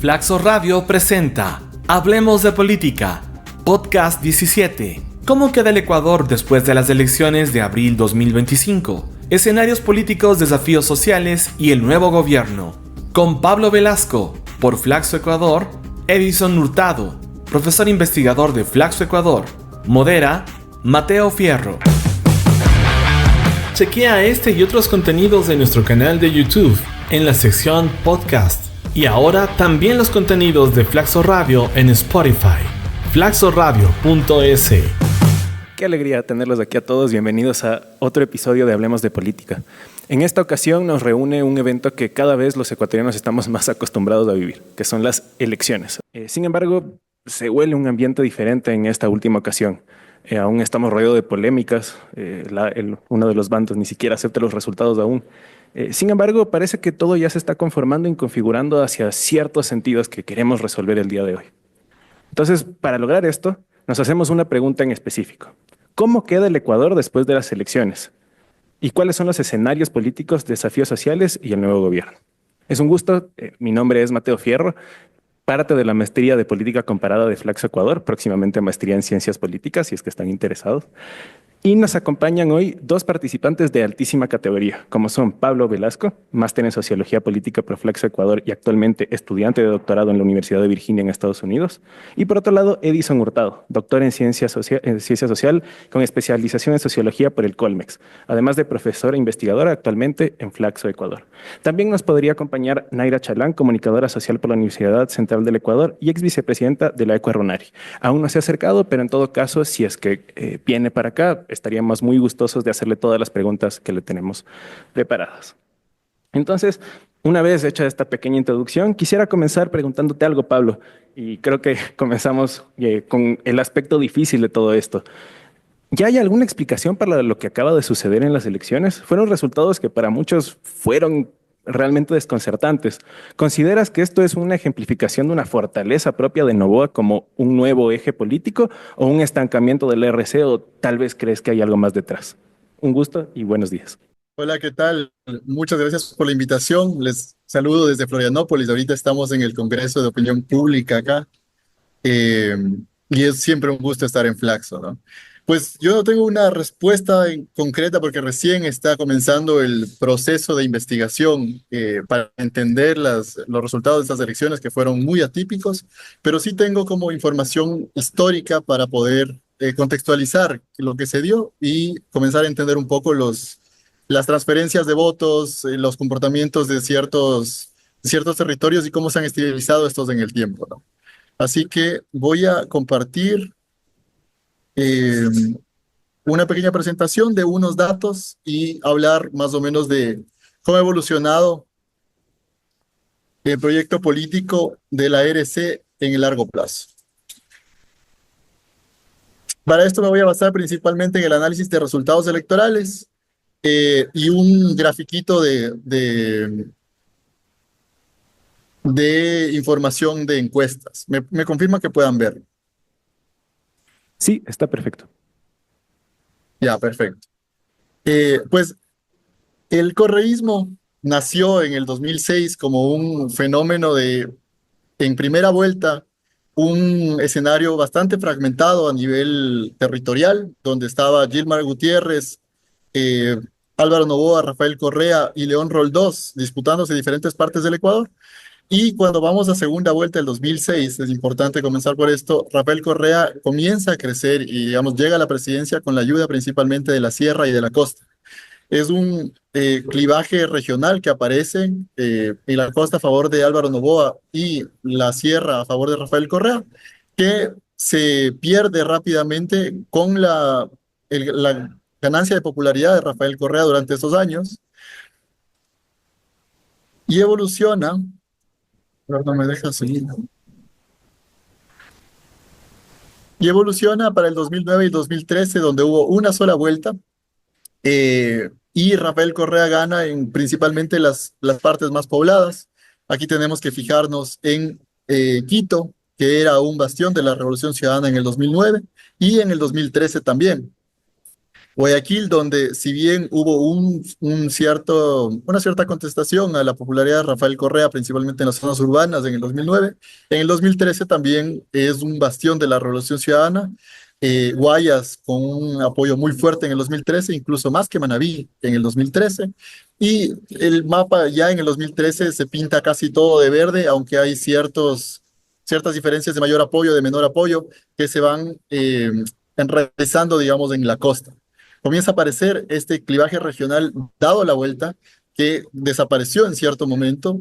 Flaxo Radio presenta Hablemos de Política, Podcast 17. ¿Cómo queda el Ecuador después de las elecciones de abril 2025? Escenarios políticos, desafíos sociales y el nuevo gobierno. Con Pablo Velasco, por Flaxo Ecuador, Edison Hurtado, profesor investigador de Flaxo Ecuador. Modera Mateo Fierro. Chequea este y otros contenidos de nuestro canal de YouTube en la sección Podcast. Y ahora también los contenidos de Flaxo Radio en Spotify. flaxoradio.es. Qué alegría tenerlos aquí a todos. Bienvenidos a otro episodio de Hablemos de Política. En esta ocasión nos reúne un evento que cada vez los ecuatorianos estamos más acostumbrados a vivir, que son las elecciones. Sin embargo, se huele un ambiente diferente en esta última ocasión. Aún estamos rodeados de polémicas. Uno de los bandos ni siquiera acepta los resultados aún. Sin embargo, parece que todo ya se está conformando y configurando hacia ciertos sentidos que queremos resolver el día de hoy. Entonces, para lograr esto, nos hacemos una pregunta en específico. ¿Cómo queda el Ecuador después de las elecciones? ¿Y cuáles son los escenarios políticos, desafíos sociales y el nuevo gobierno? Es un gusto. Mi nombre es Mateo Fierro, parte de la maestría de Política Comparada de Flaxo Ecuador, próximamente maestría en Ciencias Políticas, si es que están interesados. Y nos acompañan hoy dos participantes de altísima categoría, como son Pablo Velasco, máster en Sociología Política por Flaxo Ecuador y actualmente estudiante de doctorado en la Universidad de Virginia en Estados Unidos. Y por otro lado, Edison Hurtado, doctor en Ciencia Social con especialización en Sociología por el Colmex, además de profesora e investigadora actualmente en Flaxo Ecuador. También nos podría acompañar Naira Chalán, comunicadora social por la Universidad Central del Ecuador y ex vicepresidenta de la Ecuarunari. Aún no se ha acercado, pero en todo caso, si es que viene para acá, estaríamos muy gustosos de hacerle todas las preguntas que le tenemos preparadas. Entonces, una vez hecha esta pequeña introducción, quisiera comenzar preguntándote algo, Pablo, y creo que comenzamos con el aspecto difícil de todo esto. ¿Ya hay alguna explicación para lo que acaba de suceder en las elecciones? Fueron resultados que para muchos fueron realmente desconcertantes. ¿Consideras que esto es una ejemplificación de una fortaleza propia de Noboa como un nuevo eje político o un estancamiento del RC, o tal vez crees que hay algo más detrás? Un gusto y buenos días. Hola, ¿qué tal? Muchas gracias por la invitación. Les saludo desde Florianópolis. Ahorita estamos en el Congreso de Opinión Pública acá. Y es siempre un gusto estar en Flaxo, ¿no? Pues yo no tengo una respuesta concreta porque recién está comenzando el proceso de investigación para entender los resultados de estas elecciones que fueron muy atípicos, pero sí tengo como información histórica para poder contextualizar lo que se dio y comenzar a entender un poco las transferencias de votos, los comportamientos de ciertos territorios y cómo se han estilizado estos en el tiempo, ¿no? Así que voy a compartir una pequeña presentación de unos datos y hablar más o menos de cómo ha evolucionado el proyecto político de la RC en el largo plazo. Para esto me voy a basar principalmente en el análisis de resultados electorales y un grafiquito de información de encuestas. ¿Me confirma que puedan ver? Sí, está perfecto. Ya, perfecto. Pues el correísmo nació en el 2006 como un fenómeno en primera vuelta, un escenario bastante fragmentado a nivel territorial, donde estaba Gilmar Gutiérrez, Álvaro Noboa, Rafael Correa y León Roldós disputándose diferentes partes del Ecuador. Y cuando vamos a segunda vuelta del 2006, es importante comenzar por esto, Rafael Correa comienza a crecer y, digamos, llega a la presidencia con la ayuda principalmente de la sierra y de la costa. Es un clivaje regional que aparece en la costa a favor de Álvaro Noboa y la sierra a favor de Rafael Correa, que se pierde rápidamente con la ganancia de popularidad de Rafael Correa durante estos años y evoluciona. No me deja seguir. Y evoluciona para el 2009 y 2013, donde hubo una sola vuelta, y Rafael Correa gana en principalmente las partes más pobladas. Aquí tenemos que fijarnos en Quito, que era un bastión de la Revolución Ciudadana en el 2009, y en el 2013 también. Guayaquil, donde si bien hubo una cierta contestación a la popularidad de Rafael Correa, principalmente en las zonas urbanas en el 2009, en el 2013 también es un bastión de la Revolución Ciudadana. Guayas con un apoyo muy fuerte en el 2013, incluso más que Manabí en el 2013. Y el mapa ya en el 2013 se pinta casi todo de verde, aunque hay ciertas diferencias de mayor apoyo, de menor apoyo, que se van enraizando, digamos, en la costa. Comienza a aparecer este clivaje regional dado la vuelta, que desapareció en cierto momento,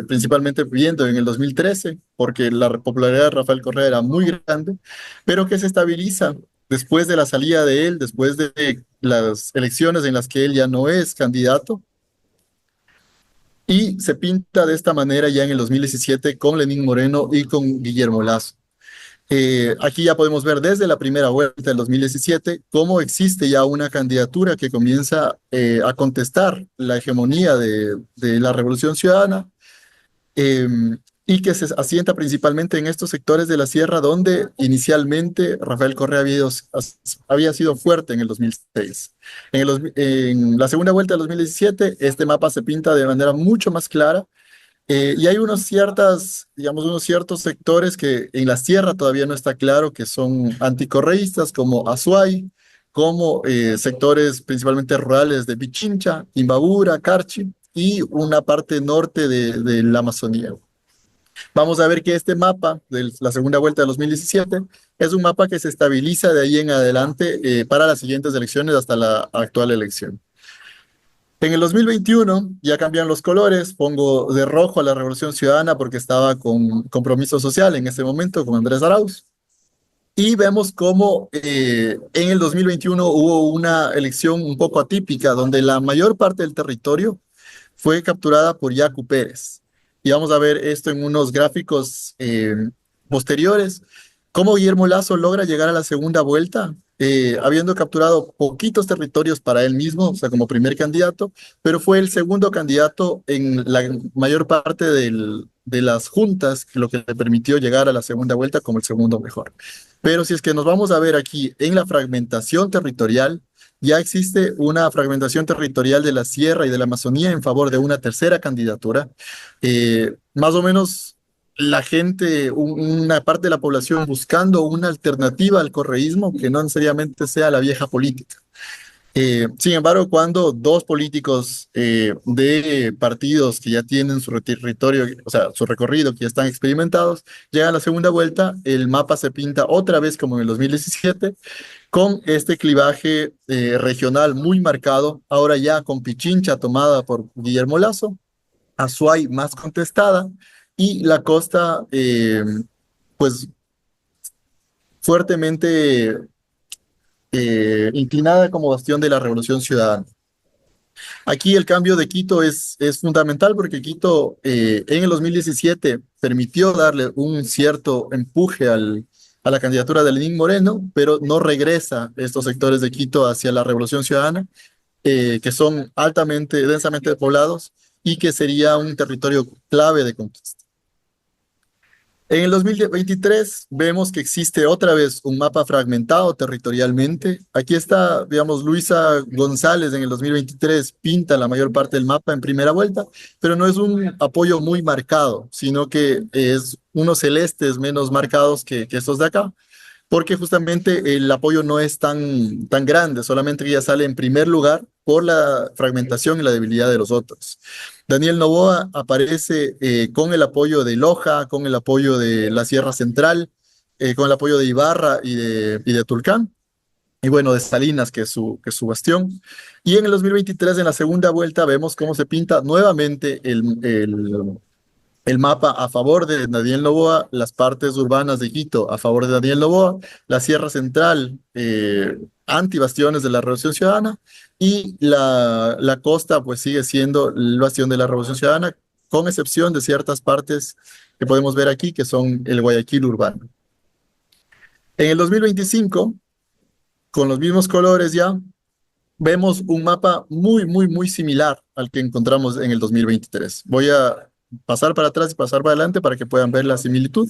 principalmente viendo en el 2013, porque la popularidad de Rafael Correa era muy grande, pero que se estabiliza después de la salida de él, después de las elecciones en las que él ya no es candidato, y se pinta de esta manera ya en el 2017 con Lenín Moreno y con Guillermo Lasso. Aquí ya podemos ver desde la primera vuelta del 2017 cómo existe ya una candidatura que comienza a contestar la hegemonía de la Revolución Ciudadana, eh, y que se asienta principalmente en estos sectores de la sierra donde inicialmente Rafael Correa había sido fuerte en el 2006. En la segunda vuelta del 2017, este mapa se pinta de manera mucho más clara, y hay digamos, unos ciertos sectores que en la sierra todavía no está claro que son anticorreístas, como Azuay, como sectores principalmente rurales de Pichincha, Imbabura, Carchi y una parte norte de la Amazonía. Vamos a ver que este mapa de la segunda vuelta de 2017 es un mapa que se estabiliza de ahí en adelante para las siguientes elecciones hasta la actual elección. En el 2021 ya cambian los colores, pongo de rojo a la Revolución Ciudadana porque estaba con Compromiso Social en ese momento, con Andrés Arauz. Y vemos cómo en el 2021 hubo una elección un poco atípica, donde la mayor parte del territorio fue capturada por Yacu Pérez. Y vamos a ver esto en unos gráficos posteriores, cómo Guillermo Lasso logra llegar a la segunda vuelta, habiendo capturado poquitos territorios para él mismo, o sea, como primer candidato, pero fue el segundo candidato en la mayor parte de las juntas, lo que le permitió llegar a la segunda vuelta como el segundo mejor. Pero si es que nos vamos a ver aquí en la fragmentación territorial, ya existe una fragmentación territorial de la Sierra y de la Amazonía en favor de una tercera candidatura. Más o menos la gente, una parte de la población buscando una alternativa al correísmo que no necesariamente sea la vieja política. Sin embargo, cuando dos políticos de partidos que ya tienen su territorio, o sea, su recorrido, que ya están experimentados, llegan a la segunda vuelta, el mapa se pinta otra vez como en el 2017, con este clivaje regional muy marcado, ahora ya con Pichincha tomada por Guillermo Lasso, Azuay más contestada, y la costa, pues, fuertemente inclinada como bastión de la Revolución Ciudadana. Aquí el cambio de Quito es fundamental porque Quito en el 2017 permitió darle un cierto empuje a la candidatura de Lenín Moreno, pero no regresa estos sectores de Quito hacia la Revolución Ciudadana, que son densamente poblados y que sería un territorio clave de conquista. En el 2023 vemos que existe otra vez un mapa fragmentado territorialmente. Aquí está, digamos, Luisa González en el 2023 pinta la mayor parte del mapa en primera vuelta, pero no es un apoyo muy marcado, sino que es unos celestes menos marcados que estos de acá, porque justamente el apoyo no es tan grande, solamente que ella sale en primer lugar por la fragmentación y la debilidad de los otros. Daniel Noboa aparece con el apoyo de Loja, con el apoyo de la Sierra Central, con el apoyo de Ibarra y de Tulcán, y bueno, de Salinas, que es su bastión. Y en el 2023, en la segunda vuelta, vemos cómo se pinta nuevamente el mapa a favor de Daniel Noboa, las partes urbanas de Quito a favor de Daniel Noboa, la Sierra Central, antibastiones de la Revolución Ciudadana, y la costa pues sigue siendo el bastión de la Revolución Ciudadana, con excepción de ciertas partes que podemos ver aquí, que son el Guayaquil urbano. En el 2025, con los mismos colores ya, vemos un mapa muy, muy, muy similar al que encontramos en el 2023. Voy a pasar para atrás y pasar para adelante para que puedan ver la similitud.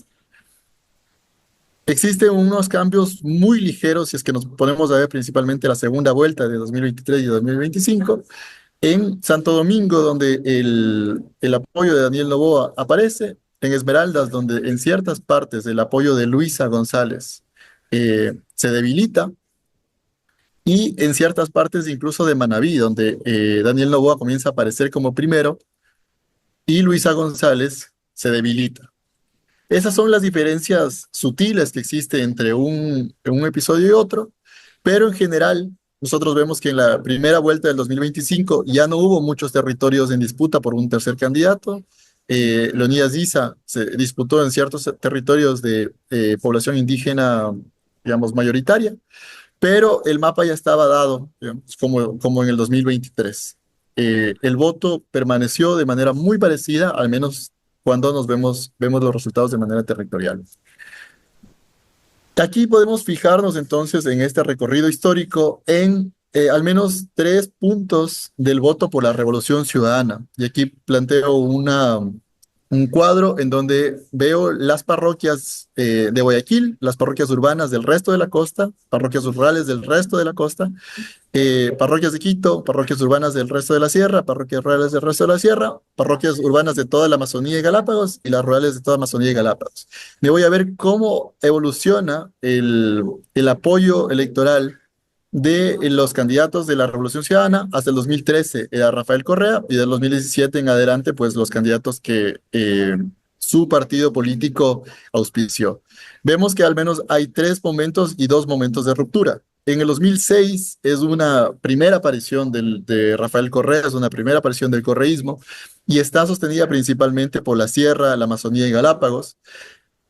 Existen unos cambios muy ligeros, si es que nos ponemos a ver principalmente la segunda vuelta de 2023 y 2025, en Santo Domingo, donde el apoyo de Daniel Noboa aparece, en Esmeraldas, donde en ciertas partes el apoyo de Luisa González se debilita, y en ciertas partes incluso de Manabí, donde Daniel Noboa comienza a aparecer como primero y Luisa González se debilita. Esas son las diferencias sutiles que existen entre un episodio y otro, pero en general nosotros vemos que en la primera vuelta del 2025 ya no hubo muchos territorios en disputa por un tercer candidato. Leonidas Issa se disputó en ciertos territorios de población indígena, digamos, mayoritaria, pero el mapa ya estaba dado, digamos, como en el 2023. El voto permaneció de manera muy parecida, al menos cuando vemos los resultados de manera territorial. Aquí podemos fijarnos entonces en este recorrido histórico en al menos 3 puntos del voto por la Revolución Ciudadana. Y aquí planteo un cuadro en donde veo las parroquias de Guayaquil, las parroquias urbanas del resto de la costa, parroquias rurales del resto de la costa, parroquias de Quito, parroquias urbanas del resto de la sierra, parroquias rurales del resto de la sierra, parroquias urbanas de toda la Amazonía y Galápagos y las rurales de toda Amazonía y Galápagos. Me voy a ver cómo evoluciona el apoyo electoral de los candidatos de la Revolución Ciudadana. Hasta el 2013 era Rafael Correa y del 2017 en adelante, pues los candidatos que su partido político auspició. Vemos que al menos hay 3 momentos y 2 momentos de ruptura. En el 2006 es una primera aparición de Rafael Correa, es una primera aparición del correísmo y está sostenida principalmente por la Sierra, la Amazonía y Galápagos.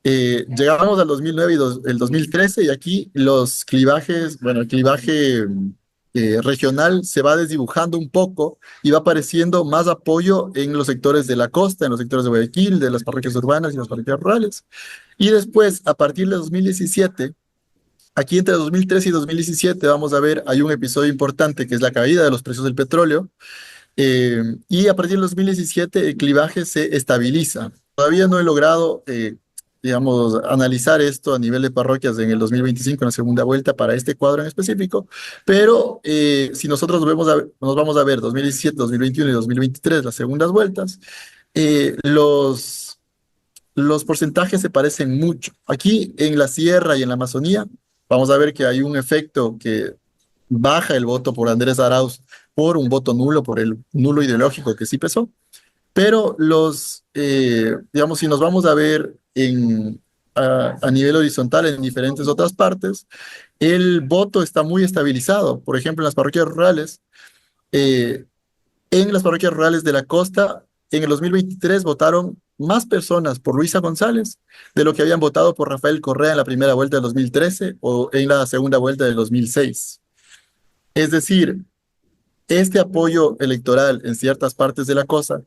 Llegamos al 2009 y el 2013 y aquí los clivajes, bueno, el clivaje regional se va desdibujando un poco y va apareciendo más apoyo en los sectores de la costa, en los sectores de Guayaquil, de las parroquias urbanas y las parroquias rurales. Y después, a partir de 2017, aquí entre 2013 y 2017 vamos a ver, hay un episodio importante que es la caída de los precios del petróleo, y a partir del 2017 el clivaje se estabiliza. Todavía no he logrado, digamos, analizar esto a nivel de parroquias en el 2025, en la segunda vuelta, para este cuadro en específico, pero si nosotros nos vamos a ver 2017, 2021 y 2023, las segundas vueltas, los porcentajes se parecen mucho. Aquí en la sierra y en la Amazonía, vamos a ver que hay un efecto que baja el voto por Andrés Arauz por un voto nulo, por el nulo ideológico que sí pesó. Pero digamos, si nos vamos a ver a nivel horizontal en diferentes otras partes, el voto está muy estabilizado. Por ejemplo, eh, en las parroquias rurales de la costa, en el 2023 votaron más personas por Luisa González de lo que habían votado por Rafael Correa en la primera vuelta del 2013 o en la segunda vuelta del 2006. Es decir, este apoyo electoral en ciertas partes de la costa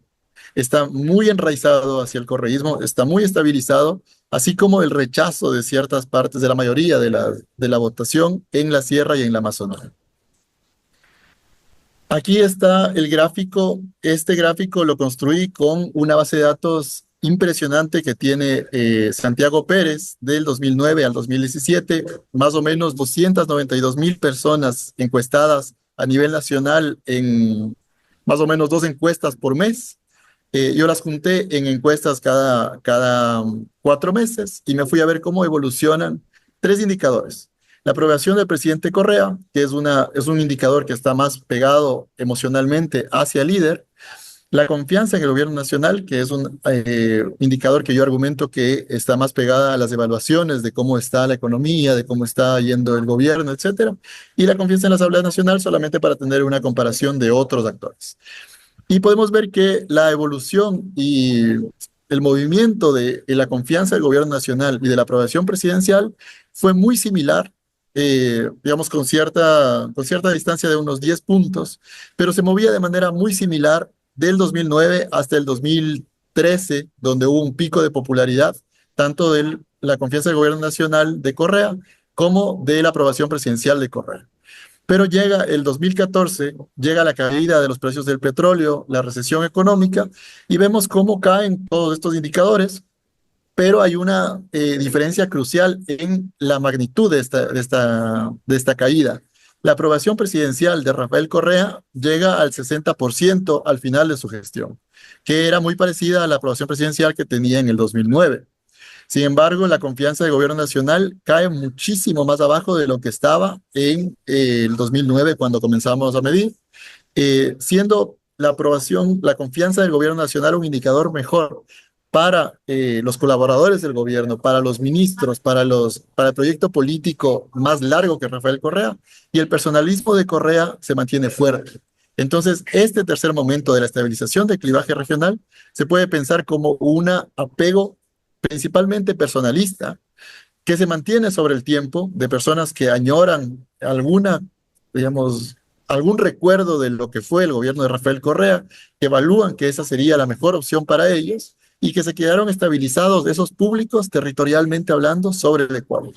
está muy enraizado hacia el correísmo, está muy estabilizado, así como el rechazo de ciertas partes de la mayoría de la votación en la sierra y en la Amazonía. Aquí está el gráfico. Este gráfico lo construí con una base de datos impresionante que tiene Santiago Pérez del 2009 al 2017, más o menos 292,000 personas encuestadas a nivel nacional en más o menos 2 encuestas por mes. Yo las junté en encuestas cada 4 meses y me fui a ver cómo evolucionan 3 indicadores. La aprobación del presidente Correa, que es un indicador que está más pegado emocionalmente hacia el líder. La confianza en el gobierno nacional, que es un indicador que yo argumento que está más pegada a las evaluaciones de cómo está la economía, de cómo está yendo el gobierno, etcétera. Y la confianza en la Asamblea Nacional solamente para tener una comparación de otros actores. Y podemos ver que la evolución y el movimiento de la confianza del gobierno nacional y de la aprobación presidencial fue muy similar, digamos con cierta distancia de unos 10 puntos, pero se movía de manera muy similar del 2009 hasta el 2013, donde hubo un pico de popularidad, tanto de la confianza del gobierno nacional de Correa como de la aprobación presidencial de Correa. Pero llega el 2014, llega la caída de los precios del petróleo, la recesión económica, y vemos cómo caen todos estos indicadores, pero hay una diferencia crucial en la magnitud de esta caída. La aprobación presidencial de Rafael Correa llega al 60% al final de su gestión, que era muy parecida a la aprobación presidencial que tenía en el 2009. Sin embargo, la confianza del gobierno nacional cae muchísimo más abajo de lo que estaba en el 2009 cuando comenzamos a medir, siendo la aprobación, la confianza del gobierno nacional un indicador mejor para los colaboradores del gobierno, para los ministros, para el proyecto político más largo que Rafael Correa, y el personalismo de Correa se mantiene fuerte. Entonces, este tercer momento de la estabilización del clivaje regional se puede pensar como un apego principalmente personalista que se mantiene sobre el tiempo de personas que añoran alguna, digamos, algún recuerdo de lo que fue el gobierno de Rafael Correa, que evalúan que esa sería la mejor opción para ellos y que se quedaron estabilizados de esos públicos territorialmente hablando sobre el Ecuador.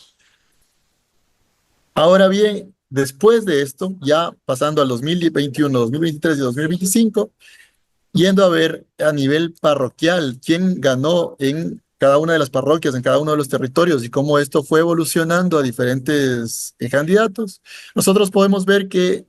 Ahora bien, después de esto, ya pasando al 2021, 2023 y 2025, yendo a ver a nivel parroquial quién ganó en cada una de las parroquias, en cada uno de los territorios y cómo esto fue evolucionando a diferentes candidatos, nosotros podemos ver que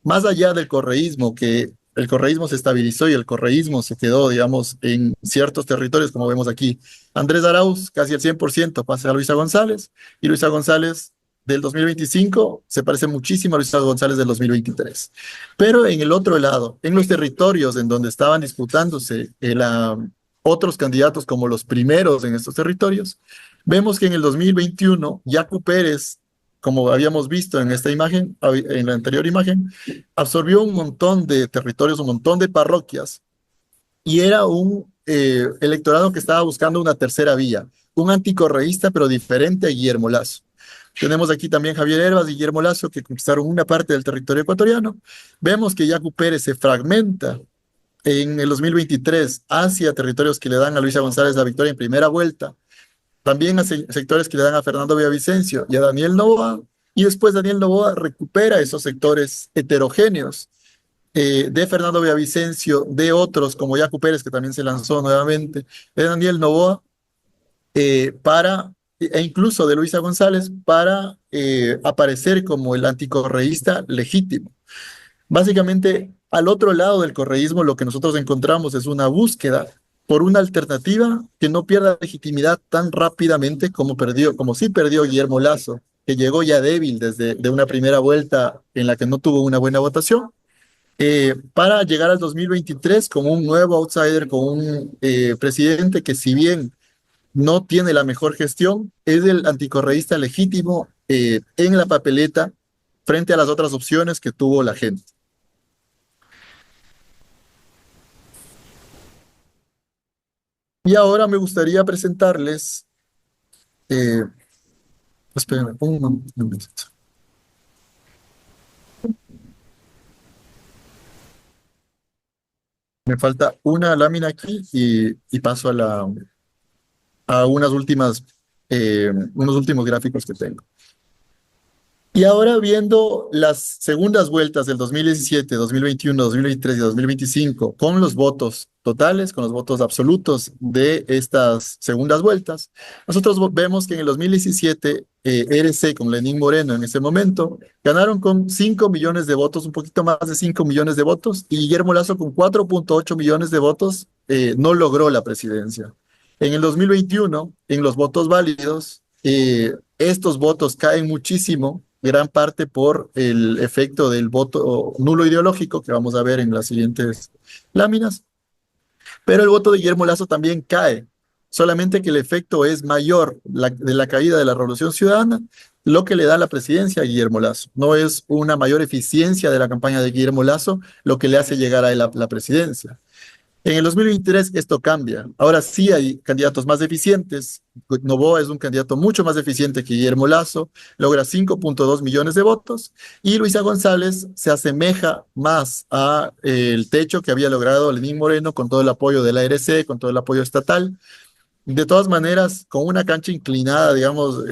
más allá del correísmo, que el correísmo se estabilizó y el correísmo se quedó, digamos, en ciertos territorios, como vemos aquí. Andrés Arauz, casi el 100%, pasa a Luisa González, y Luisa González del 2025 se parece muchísimo a Luisa González del 2023. Pero en el otro lado, en los territorios en donde estaban disputándose otros candidatos como los primeros en estos territorios, vemos que en el 2021, Yacu Pérez, como habíamos visto en esta imagen, en la anterior imagen, absorbió un montón de territorios, un montón de parroquias, y era un electorado que estaba buscando una tercera vía, un anticorreísta, pero diferente a Guillermo Lasso. Tenemos aquí también Javier Herbas y Guillermo Lasso, que conquistaron una parte del territorio ecuatoriano. Vemos que Yacu Pérez se fragmenta en el 2023 hacia territorios que le dan a Luisa González la victoria en primera vuelta, también a sectores que le dan a Fernando Villavicencio y a Daniel Noboa, y después Daniel Noboa recupera esos sectores heterogéneos de Fernando Villavicencio, de otros como Yacu Pérez, que también se lanzó nuevamente, de Daniel Noboa, e incluso de Luisa González, para aparecer como el anticorreísta legítimo. Básicamente, al otro lado del correísmo, lo que nosotros encontramos es una búsqueda por una alternativa que no pierda legitimidad tan rápidamente como sí perdió Guillermo Lasso, que llegó ya débil desde de una primera vuelta en la que no tuvo una buena votación, para llegar al 2023 como un nuevo outsider, con un presidente que, si bien no tiene la mejor gestión, es el anticorreísta legítimo en la papeleta frente a las otras opciones que tuvo la gente. Y ahora me gustaría presentarles, espérenme un momentito. Me falta una lámina aquí y paso a unos últimos gráficos que tengo. Y ahora, viendo las segundas vueltas del 2017, 2021, 2023 y 2025, con los votos totales, con los votos absolutos de estas segundas vueltas, nosotros vemos que en el 2017, RC con Lenín Moreno en ese momento, ganaron con 5 millones de votos, un poquito más de 5 millones de votos, y Guillermo Lasso con 4.8 millones de votos no logró la presidencia. En el 2021, en los votos válidos, estos votos caen muchísimo, gran parte por el efecto del voto nulo ideológico, que vamos a ver en las siguientes láminas. Pero el voto de Guillermo Lasso también cae, solamente que el efecto es mayor de la caída de la Revolución Ciudadana, lo que le da la presidencia a Guillermo Lasso. No es una mayor eficiencia de la campaña de Guillermo Lasso lo que le hace llegar a él la presidencia. En el 2023 esto cambia. Ahora sí hay candidatos más eficientes. Noboa es un candidato mucho más eficiente que Guillermo Lasso, logra 5.2 millones de votos, y Luisa González se asemeja más a el techo que había logrado Lenín Moreno con todo el apoyo de la ARC, con todo el apoyo estatal. De todas maneras, con una cancha inclinada, digamos,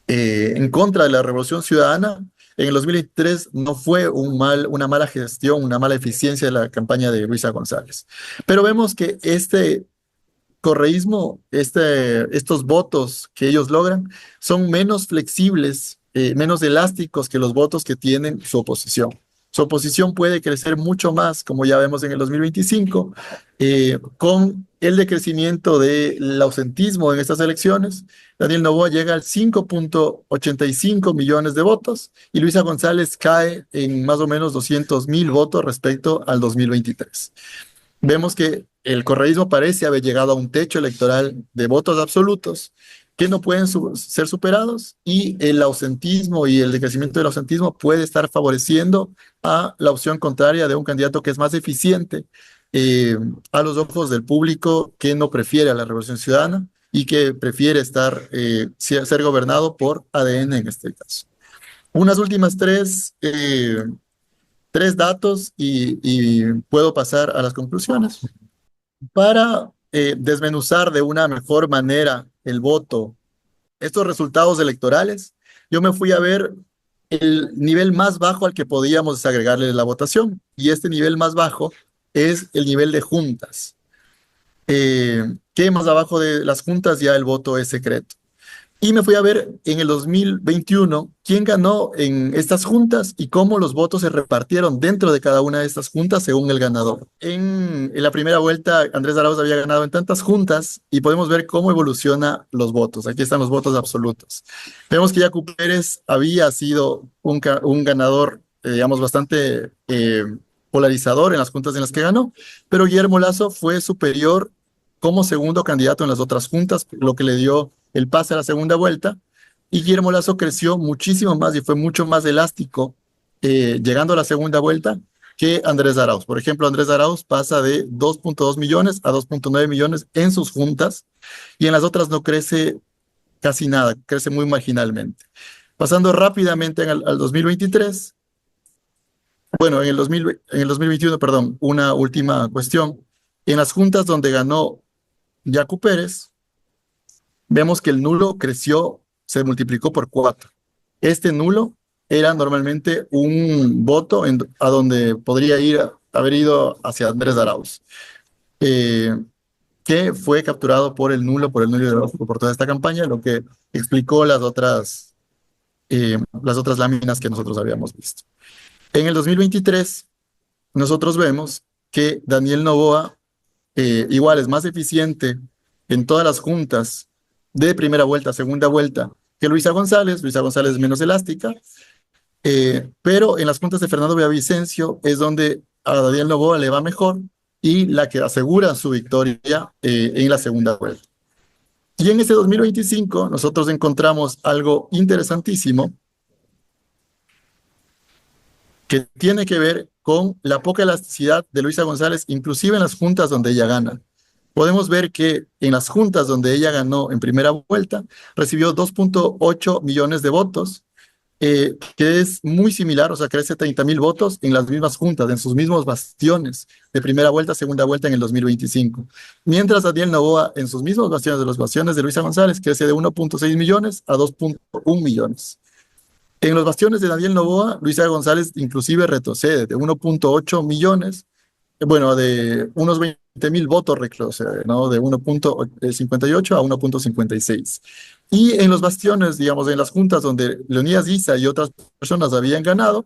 en contra de la Revolución Ciudadana. En el 2023 no fue una mala gestión, una mala eficiencia de la campaña de Luisa González. Pero vemos que correísmo, estos votos que ellos logran son menos flexibles, menos elásticos que los votos que tienen su oposición. Su oposición puede crecer mucho más, como ya vemos en el 2025, con el decrecimiento del ausentismo en estas elecciones. Daniel Noboa llega al 5.85 millones de votos y Luisa González cae en más o menos 200.000 votos respecto al 2023. Vemos que el correísmo parece haber llegado a un techo electoral de votos absolutos que no pueden ser superados y el ausentismo y el decrecimiento del ausentismo puede estar favoreciendo a la opción contraria de un candidato que es más eficiente eh, a los ojos del público que no prefiere a la Revolución Ciudadana y que prefiere ser gobernado por ADN en este caso. Unas últimas tres datos y puedo pasar a las conclusiones. Para desmenuzar de una mejor manera el voto, estos resultados electorales, yo me fui a ver el nivel más bajo al que podíamos agregarle la votación, y este nivel más bajo es el nivel de juntas, que más abajo de las juntas ya el voto es secreto. Y me fui a ver en el 2021 quién ganó en estas juntas y cómo los votos se repartieron dentro de cada una de estas juntas según el ganador. En la primera vuelta, Andrés Arauz había ganado en tantas juntas y podemos ver cómo evoluciona los votos. Aquí están los votos absolutos. Vemos que Yacu Pérez había sido un ganador, digamos, bastante polarizador en las juntas en las que ganó, pero Guillermo Lasso fue superior como segundo candidato en las otras juntas, lo que le dio el pase a la segunda vuelta, y Guillermo Lasso creció muchísimo más y fue mucho más elástico llegando a la segunda vuelta que Andrés Arauz. Por ejemplo, Andrés Arauz pasa de 2.2 millones a 2.9 millones en sus juntas y en las otras no crece casi nada, crece muy marginalmente. Pasando rápidamente al 2023, bueno, en el 2021, perdón, una última cuestión. En las juntas donde ganó Yacu Pérez, vemos que el nulo creció, se multiplicó por 4. Este nulo era normalmente un voto a donde podría haber ido hacia Andrés Arauz, eh, que fue capturado por el nulo ideológico por toda esta campaña, lo que explicó las otras láminas que nosotros habíamos visto. En el 2023, nosotros vemos que Daniel Noboa igual es más eficiente en todas las juntas de primera vuelta, segunda vuelta, que Luisa González. Luisa González es menos elástica, pero en las juntas de Fernando Villavicencio es donde a Daniel Noboa le va mejor y la que asegura su victoria en la segunda vuelta. Y en este 2025 nosotros encontramos algo interesantísimo que tiene que ver con la poca elasticidad de Luisa González, inclusive en las juntas donde ella gana. Podemos ver que en las juntas donde ella ganó en primera vuelta, recibió 2.8 millones de votos, que es muy similar, o sea, crece 30.000 votos en las mismas juntas, en sus mismos bastiones de primera vuelta, segunda vuelta en el 2025. Mientras Daniel Noboa en sus mismos bastiones, de los bastiones de Luisa González, crece de 1.6 millones a 2.1 millones. En los bastiones de Daniel Noboa, Luisa González inclusive retrocede de 1.8 millones, bueno, de unos 20.000 votos retrocede, ¿no? De 1.58 a 1.56. Y en los bastiones, digamos, en las juntas donde Leonidas Issa y otras personas habían ganado,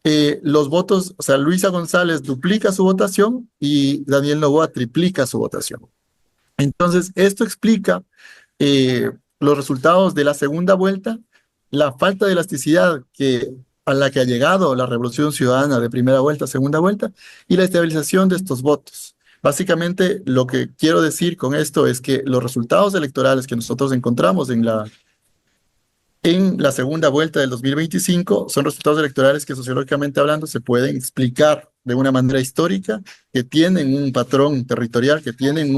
los votos, o sea, Luisa González duplica su votación y Daniel Noboa triplica su votación. Entonces, esto explica los resultados de la segunda vuelta, la falta de elasticidad a la que ha llegado la Revolución Ciudadana de primera vuelta, segunda vuelta, y la estabilización de estos votos. Básicamente, lo que quiero decir con esto es que los resultados electorales que nosotros encontramos en la segunda vuelta del 2025 son resultados electorales que sociológicamente hablando se pueden explicar de una manera histórica, que tienen un patrón territorial, que tienen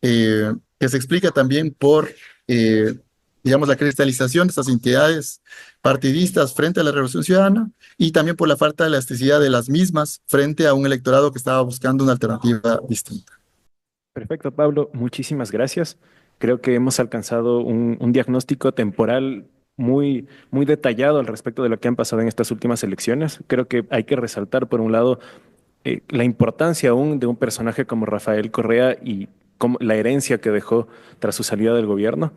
que se explica también por digamos, la cristalización de estas entidades partidistas frente a la Revolución Ciudadana y también por la falta de elasticidad de las mismas frente a un electorado que estaba buscando una alternativa distinta. Perfecto, Pablo. Muchísimas gracias. Creo que hemos alcanzado un diagnóstico temporal muy, muy detallado al respecto de lo que han pasado en estas últimas elecciones. Creo que hay que resaltar, por un lado, la importancia aún de un personaje como Rafael Correa y la herencia que dejó tras su salida del gobierno.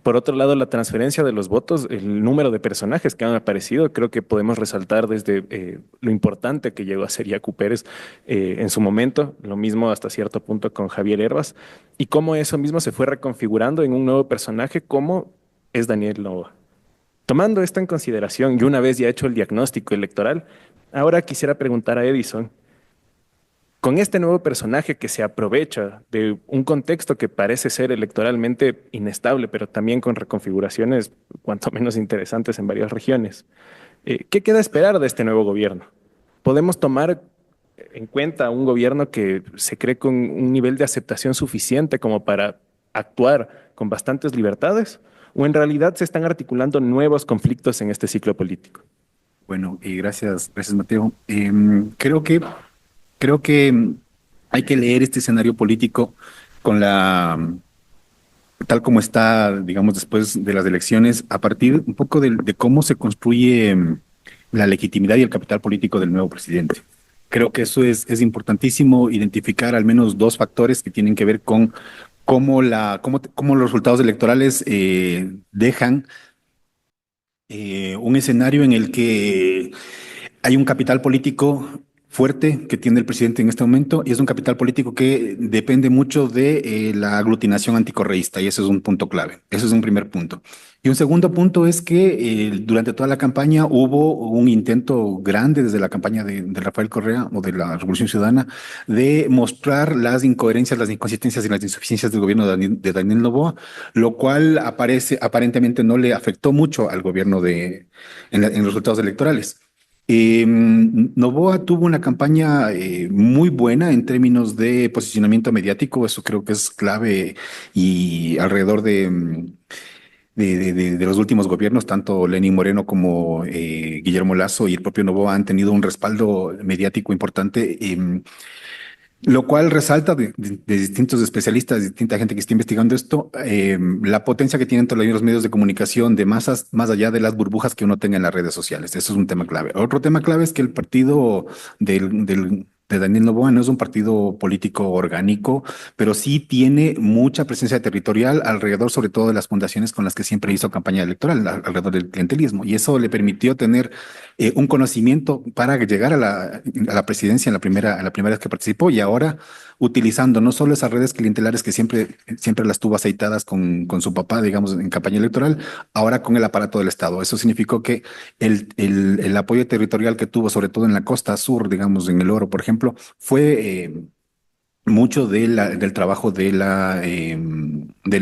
Por otro lado, la transferencia de los votos, el número de personajes que han aparecido, creo que podemos resaltar desde lo importante que llegó a ser Yacu Pérez en su momento, lo mismo hasta cierto punto con Javier Hervas, y cómo eso mismo se fue reconfigurando en un nuevo personaje como es Daniel Noboa. Tomando esto en consideración y una vez ya hecho el diagnóstico electoral, ahora quisiera preguntar a Edison, con este nuevo personaje que se aprovecha de un contexto que parece ser electoralmente inestable, pero también con reconfiguraciones cuanto menos interesantes en varias regiones, ¿qué queda esperar de este nuevo gobierno? ¿Podemos tomar en cuenta un gobierno que se cree con un nivel de aceptación suficiente como para actuar con bastantes libertades? ¿O en realidad se están articulando nuevos conflictos en este ciclo político? Bueno, gracias Mateo. Creo que hay que leer este escenario político con tal como está, digamos, después de las elecciones, a partir un poco de cómo se construye la legitimidad y el capital político del nuevo presidente. Creo que eso es importantísimo identificar al menos dos factores que tienen que ver con cómo los resultados electorales dejan un escenario en el que hay un capital político fuerte que tiene el presidente en este momento y es un capital político que depende mucho de la aglutinación anticorreísta y ese es un punto clave. Ese es un primer punto. Y un segundo punto es que durante toda la campaña hubo un intento grande desde la campaña de Rafael Correa o de la Revolución Ciudadana de mostrar las incoherencias, las inconsistencias y las insuficiencias del gobierno de Daniel Noboa, lo cual aparentemente no le afectó mucho al gobierno en los resultados electorales. Noboa tuvo una campaña muy buena en términos de posicionamiento mediático, eso creo que es clave y alrededor de los últimos gobiernos, tanto Lenín Moreno como Guillermo Lasso y el propio Noboa han tenido un respaldo mediático importante. Lo cual resalta de distintos especialistas, de distinta gente que está investigando esto, la potencia que tienen todos los medios de comunicación de masas, más allá de las burbujas que uno tenga en las redes sociales. Eso es un tema clave. Otro tema clave es que el partido de Daniel Noboa no es un partido político orgánico, pero sí tiene mucha presencia territorial alrededor, sobre todo de las fundaciones con las que siempre hizo campaña electoral, alrededor del clientelismo. Y eso le permitió tener un conocimiento para llegar a la presidencia en la primera vez que participó y ahora utilizando no solo esas redes clientelares que siempre las tuvo aceitadas con su papá, digamos, en campaña electoral, ahora con el aparato del Estado. Eso significó que el apoyo territorial que tuvo, sobre todo en la costa sur, digamos, en el Oro, por ejemplo, fue mucho del trabajo del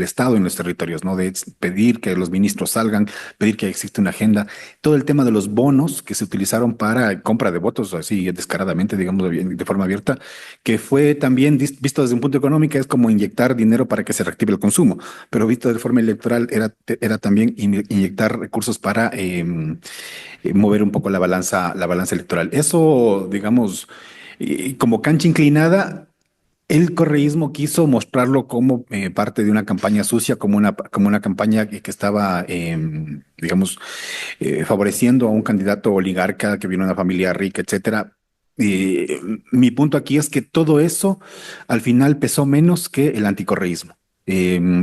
Estado en los territorios, ¿no? De pedir que los ministros salgan, pedir que exista una agenda. Todo el tema de los bonos que se utilizaron para compra de votos, así descaradamente, digamos, de forma abierta, que fue también visto desde un punto económico, es como inyectar dinero para que se reactive el consumo, pero visto de forma electoral era también inyectar recursos para mover un poco la balanza electoral. Eso, digamos, como cancha inclinada. El correísmo quiso mostrarlo como parte de una campaña sucia, como una campaña que estaba, digamos, favoreciendo a un candidato oligarca que viene de una familia rica, etcétera. Mi punto aquí es que todo eso al final pesó menos que el anticorreísmo.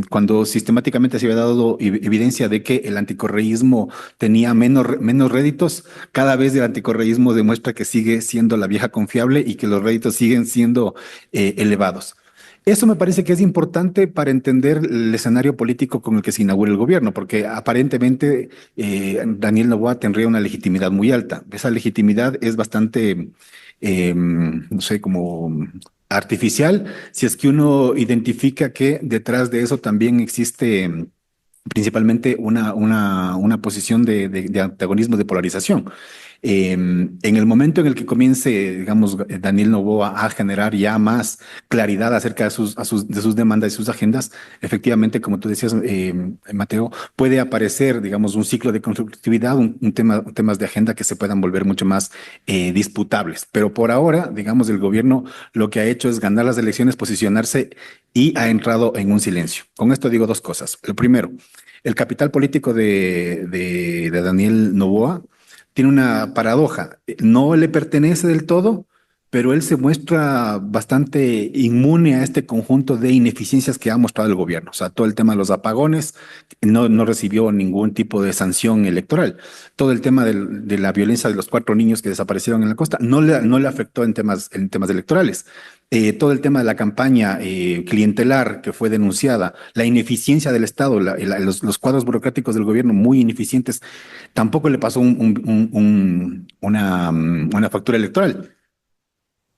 Cuando sistemáticamente se había dado evidencia de que el anticorreísmo tenía menos réditos, cada vez el anticorreísmo demuestra que sigue siendo la vieja confiable y que los réditos siguen siendo elevados. Eso me parece que es importante para entender el escenario político con el que se inaugura el gobierno, porque aparentemente Daniel Noboa tendría una legitimidad muy alta. Esa legitimidad es bastante, no sé, como artificial, si es que uno identifica que detrás de eso también existe principalmente una posición de antagonismo, de polarización. En el momento en el que comience, digamos, Daniel Noboa a generar ya más claridad acerca de sus demandas y sus agendas, efectivamente, como tú decías, Mateo, puede aparecer, digamos, un ciclo de constructividad, temas de agenda que se puedan volver mucho más disputables. Pero por ahora, digamos, el gobierno lo que ha hecho es ganar las elecciones, posicionarse y ha entrado en un silencio. Con esto digo dos cosas. Lo primero, el capital político de Daniel Noboa tiene una paradoja. No le pertenece del todo, pero él se muestra bastante inmune a este conjunto de ineficiencias que ha mostrado el gobierno. O sea, todo el tema de los apagones no recibió ningún tipo de sanción electoral. Todo el tema de la violencia de los 4 niños que desaparecieron en la costa no le afectó en temas electorales. Todo el tema de la campaña clientelar que fue denunciada, la ineficiencia del Estado, los cuadros burocráticos del gobierno muy ineficientes, tampoco le pasó una factura electoral.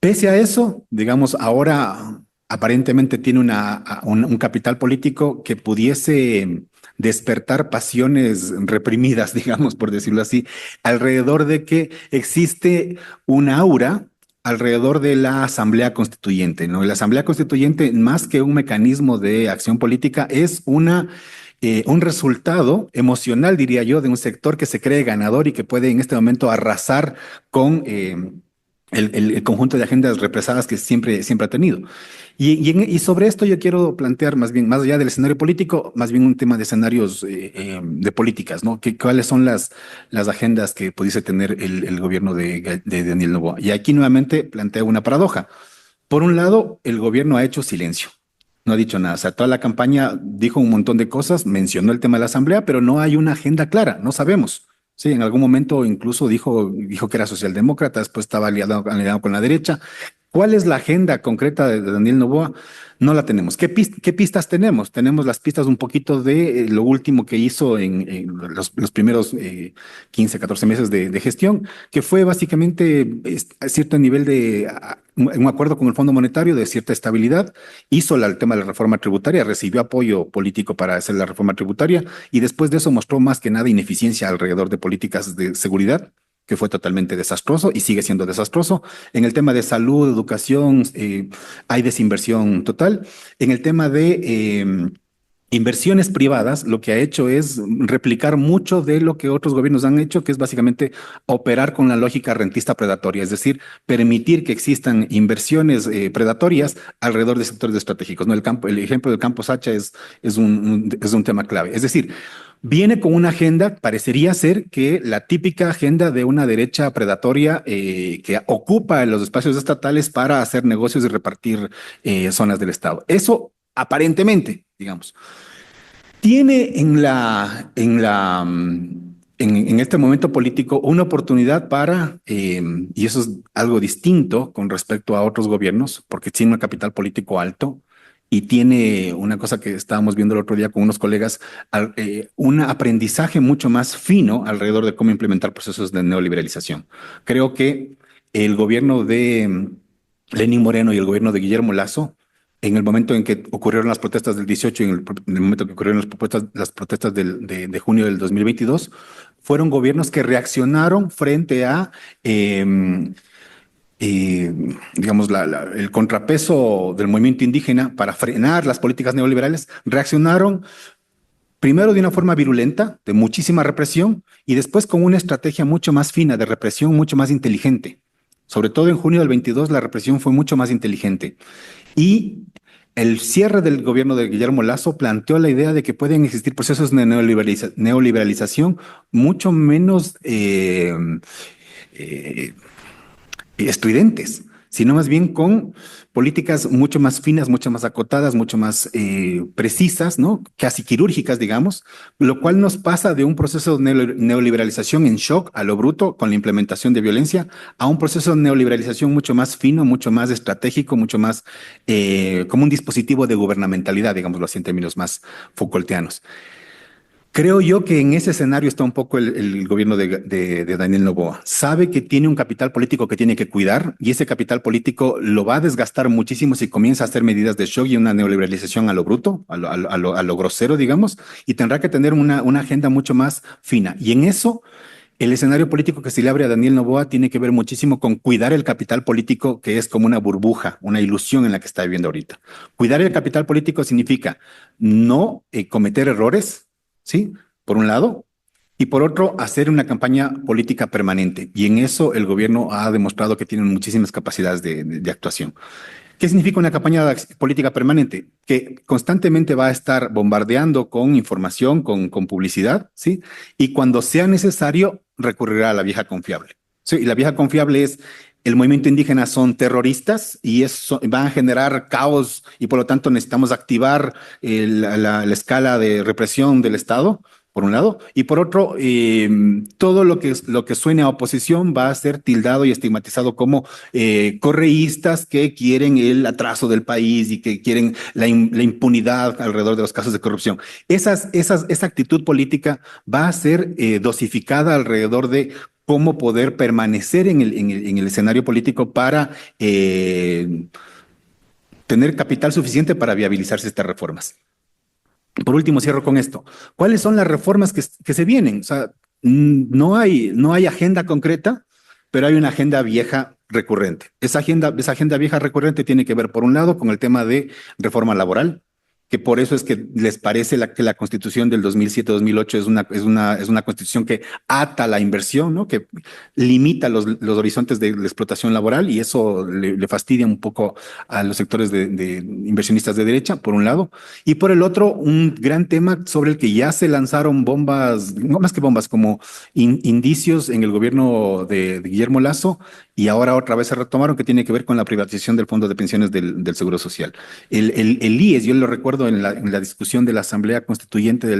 Pese a eso, digamos, ahora aparentemente tiene un capital político que pudiese despertar pasiones reprimidas, digamos, por decirlo así, alrededor de que existe un aura alrededor de la Asamblea Constituyente, ¿no? La Asamblea Constituyente, más que un mecanismo de acción política, es un resultado emocional, diría yo, de un sector que se cree ganador y que puede en este momento arrasar con el conjunto de agendas represadas que siempre ha tenido. Y sobre esto yo quiero plantear más bien, más allá del escenario político, más bien un tema de escenarios de políticas, ¿no? ¿Cuáles son las agendas que pudiese tener el gobierno de Daniel Noboa? Y aquí nuevamente planteo una paradoja. Por un lado, el gobierno ha hecho silencio. No ha dicho nada. O sea, toda la campaña dijo un montón de cosas, mencionó el tema de la asamblea, pero no hay una agenda clara, no sabemos. Sí, en algún momento incluso dijo que era socialdemócrata, después estaba aliado con la derecha. ¿Cuál es la agenda concreta de Daniel Noboa? No la tenemos. ¿Qué pistas tenemos? Tenemos las pistas un poquito de lo último que hizo en los primeros 15, 14 meses de gestión, que fue básicamente a cierto nivel de un acuerdo con el Fondo Monetario de cierta estabilidad. Hizo el tema de la reforma tributaria, recibió apoyo político para hacer la reforma tributaria y después de eso mostró más que nada ineficiencia alrededor de políticas de seguridad, que fue totalmente desastroso y sigue siendo desastroso. En el tema de salud, educación, hay desinversión total. En el tema de inversiones privadas, lo que ha hecho es replicar mucho de lo que otros gobiernos han hecho, que es básicamente operar con la lógica rentista predatoria, es decir, permitir que existan inversiones predatorias alrededor de sectores estratégicos, ¿no? El ejemplo del campo Sacha es un tema clave. Es decir, viene con una agenda, parecería ser que la típica agenda de una derecha predatoria que ocupa los espacios estatales para hacer negocios y repartir zonas del Estado. Eso aparentemente, digamos, tiene en este momento político una oportunidad para, y eso es algo distinto con respecto a otros gobiernos, porque tiene un capital político alto y tiene una cosa que estábamos viendo el otro día con unos colegas, un aprendizaje mucho más fino alrededor de cómo implementar procesos de neoliberalización. Creo que el gobierno de Lenín Moreno y el gobierno de Guillermo Lasso, en el momento en que ocurrieron las protestas del 18 y en el momento que ocurrieron las protestas de junio del 2022, fueron gobiernos que reaccionaron frente a, digamos, el contrapeso del movimiento indígena para frenar las políticas neoliberales, reaccionaron primero de una forma virulenta, de muchísima represión, y después con una estrategia mucho más fina de represión, mucho más inteligente. Sobre todo en junio del 22, la represión fue mucho más inteligente. Y el cierre del gobierno de Guillermo Lasso planteó la idea de que pueden existir procesos de neoliberalización mucho menos estridentes, sino más bien con políticas mucho más finas, mucho más acotadas, mucho más precisas, ¿no? Casi quirúrgicas, digamos, lo cual nos pasa de un proceso de neoliberalización en shock a lo bruto con la implementación de violencia a un proceso de neoliberalización mucho más fino, mucho más estratégico, mucho más como un dispositivo de gubernamentalidad, digámoslo así en términos más Foucaultianos. Creo yo que en ese escenario está un poco el gobierno de Daniel Noboa. Sabe que tiene un capital político que tiene que cuidar y ese capital político lo va a desgastar muchísimo si comienza a hacer medidas de shock y una neoliberalización a lo bruto, a lo grosero, digamos, y tendrá que tener una agenda mucho más fina. Y en eso, el escenario político que se le abre a Daniel Noboa tiene que ver muchísimo con cuidar el capital político, que es como una burbuja, una ilusión en la que está viviendo ahorita. Cuidar el capital político significa no cometer errores, ¿sí? Por un lado, y por otro, hacer una campaña política permanente. Y en eso el gobierno ha demostrado que tiene muchísimas capacidades de actuación. ¿Qué significa una campaña política permanente? Que constantemente va a estar bombardeando con información, con publicidad, ¿sí? Y cuando sea necesario, recurrirá a la vieja confiable. Sí, y la vieja confiable es el movimiento indígena son terroristas y eso van a generar caos y por lo tanto necesitamos activar la escala de represión del Estado, por un lado, y por otro, todo lo que suene a oposición va a ser tildado y estigmatizado como correístas que quieren el atraso del país y que quieren la impunidad alrededor de los casos de corrupción. Esa actitud política va a ser dosificada alrededor de cómo poder permanecer en el escenario político para tener capital suficiente para viabilizarse estas reformas. Por último, cierro con esto. ¿Cuáles son las reformas que se vienen? O sea, no hay agenda concreta, pero hay una agenda vieja recurrente. Esa agenda vieja recurrente tiene que ver, por un lado, con el tema de reforma laboral, que por eso es que les parece que la Constitución del 2007-2008 es una Constitución que ata la inversión, ¿no? Que limita los horizontes de la explotación laboral y eso le fastidia un poco a los sectores de inversionistas de derecha, por un lado. Y por el otro, un gran tema sobre el que ya se lanzaron bombas, no más que bombas, como indicios en el gobierno de Guillermo Lasso y ahora otra vez se retomaron, que tiene que ver con la privatización del Fondo de Pensiones del Seguro Social. El IES, yo lo recuerdo en la discusión de la Asamblea Constituyente de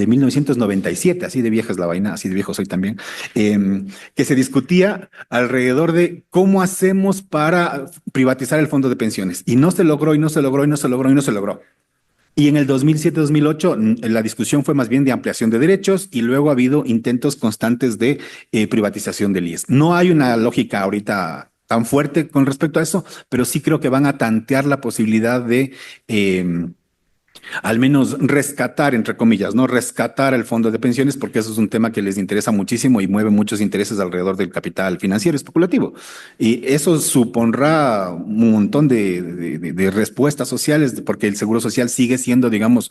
1997, así de vieja es la vaina, así de viejo soy también, que se discutía alrededor de cómo hacemos para privatizar el Fondo de Pensiones. Y no se logró, y no se logró, y no se logró, y no se logró. Y en el 2007-2008 la discusión fue más bien de ampliación de derechos y luego ha habido intentos constantes de privatización del IES. No hay una lógica ahorita tan fuerte con respecto a eso, pero sí creo que van a tantear la posibilidad de al menos rescatar, entre comillas, ¿no? Rescatar el fondo de pensiones, porque eso es un tema que les interesa muchísimo y mueve muchos intereses alrededor del capital financiero especulativo. Y eso supondrá un montón de respuestas sociales, porque el seguro social sigue siendo, digamos,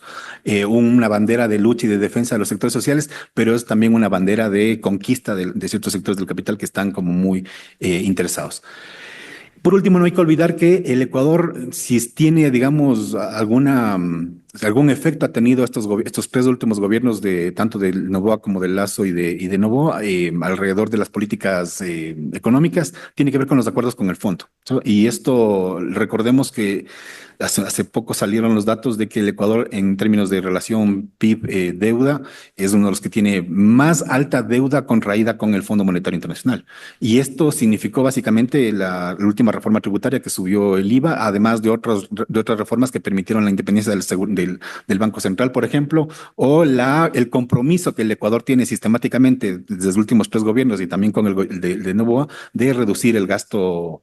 una bandera de lucha y de defensa de los sectores sociales, pero es también una bandera de conquista de ciertos sectores del capital que están como muy interesados. Por último, no hay que olvidar que el Ecuador, si tiene, digamos, algún efecto ha tenido estos tres últimos gobiernos de tanto de Noboa como de Lasso y de Noboa alrededor de las políticas económicas, tiene que ver con los acuerdos con el fondo. Y esto, recordemos que hace poco salieron los datos de que el Ecuador, en términos de relación PIB-deuda, es uno de los que tiene más alta deuda contraída con el Fondo Monetario Internacional. Y esto significó básicamente la última reforma tributaria que subió el IVA, además de otras reformas que permitieron la independencia del Banco Central, por ejemplo, o el compromiso que el Ecuador tiene sistemáticamente desde los últimos tres gobiernos y también con el de Noboa de reducir el gasto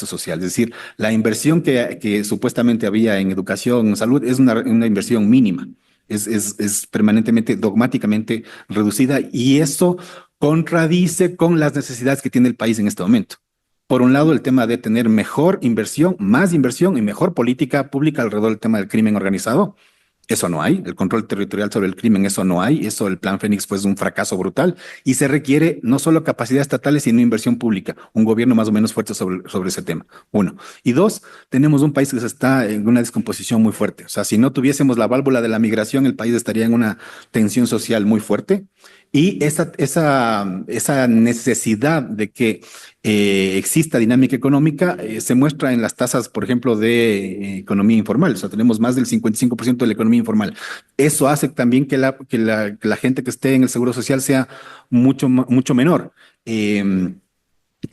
social. Es decir, la inversión que supuestamente había en educación, salud, es una inversión mínima. Es permanentemente, dogmáticamente reducida y eso contradice con las necesidades que tiene el país en este momento. Por un lado, el tema de tener mejor inversión, más inversión y mejor política pública alrededor del tema del crimen organizado. Eso no hay. El control territorial sobre el crimen, eso no hay. Eso, el Plan Fénix fue un fracaso brutal y se requiere no solo capacidad estatal, sino inversión pública. Un gobierno más o menos fuerte sobre ese tema. Uno. Y dos, tenemos un país que está en una descomposición muy fuerte. O sea, si no tuviésemos la válvula de la migración, el país estaría en una tensión social muy fuerte. Y esa necesidad de que exista dinámica económica se muestra en las tasas, por ejemplo, de economía informal. O sea, tenemos más del 55% de la economía informal. Eso hace también que la gente que esté en el seguro social sea mucho menor. Que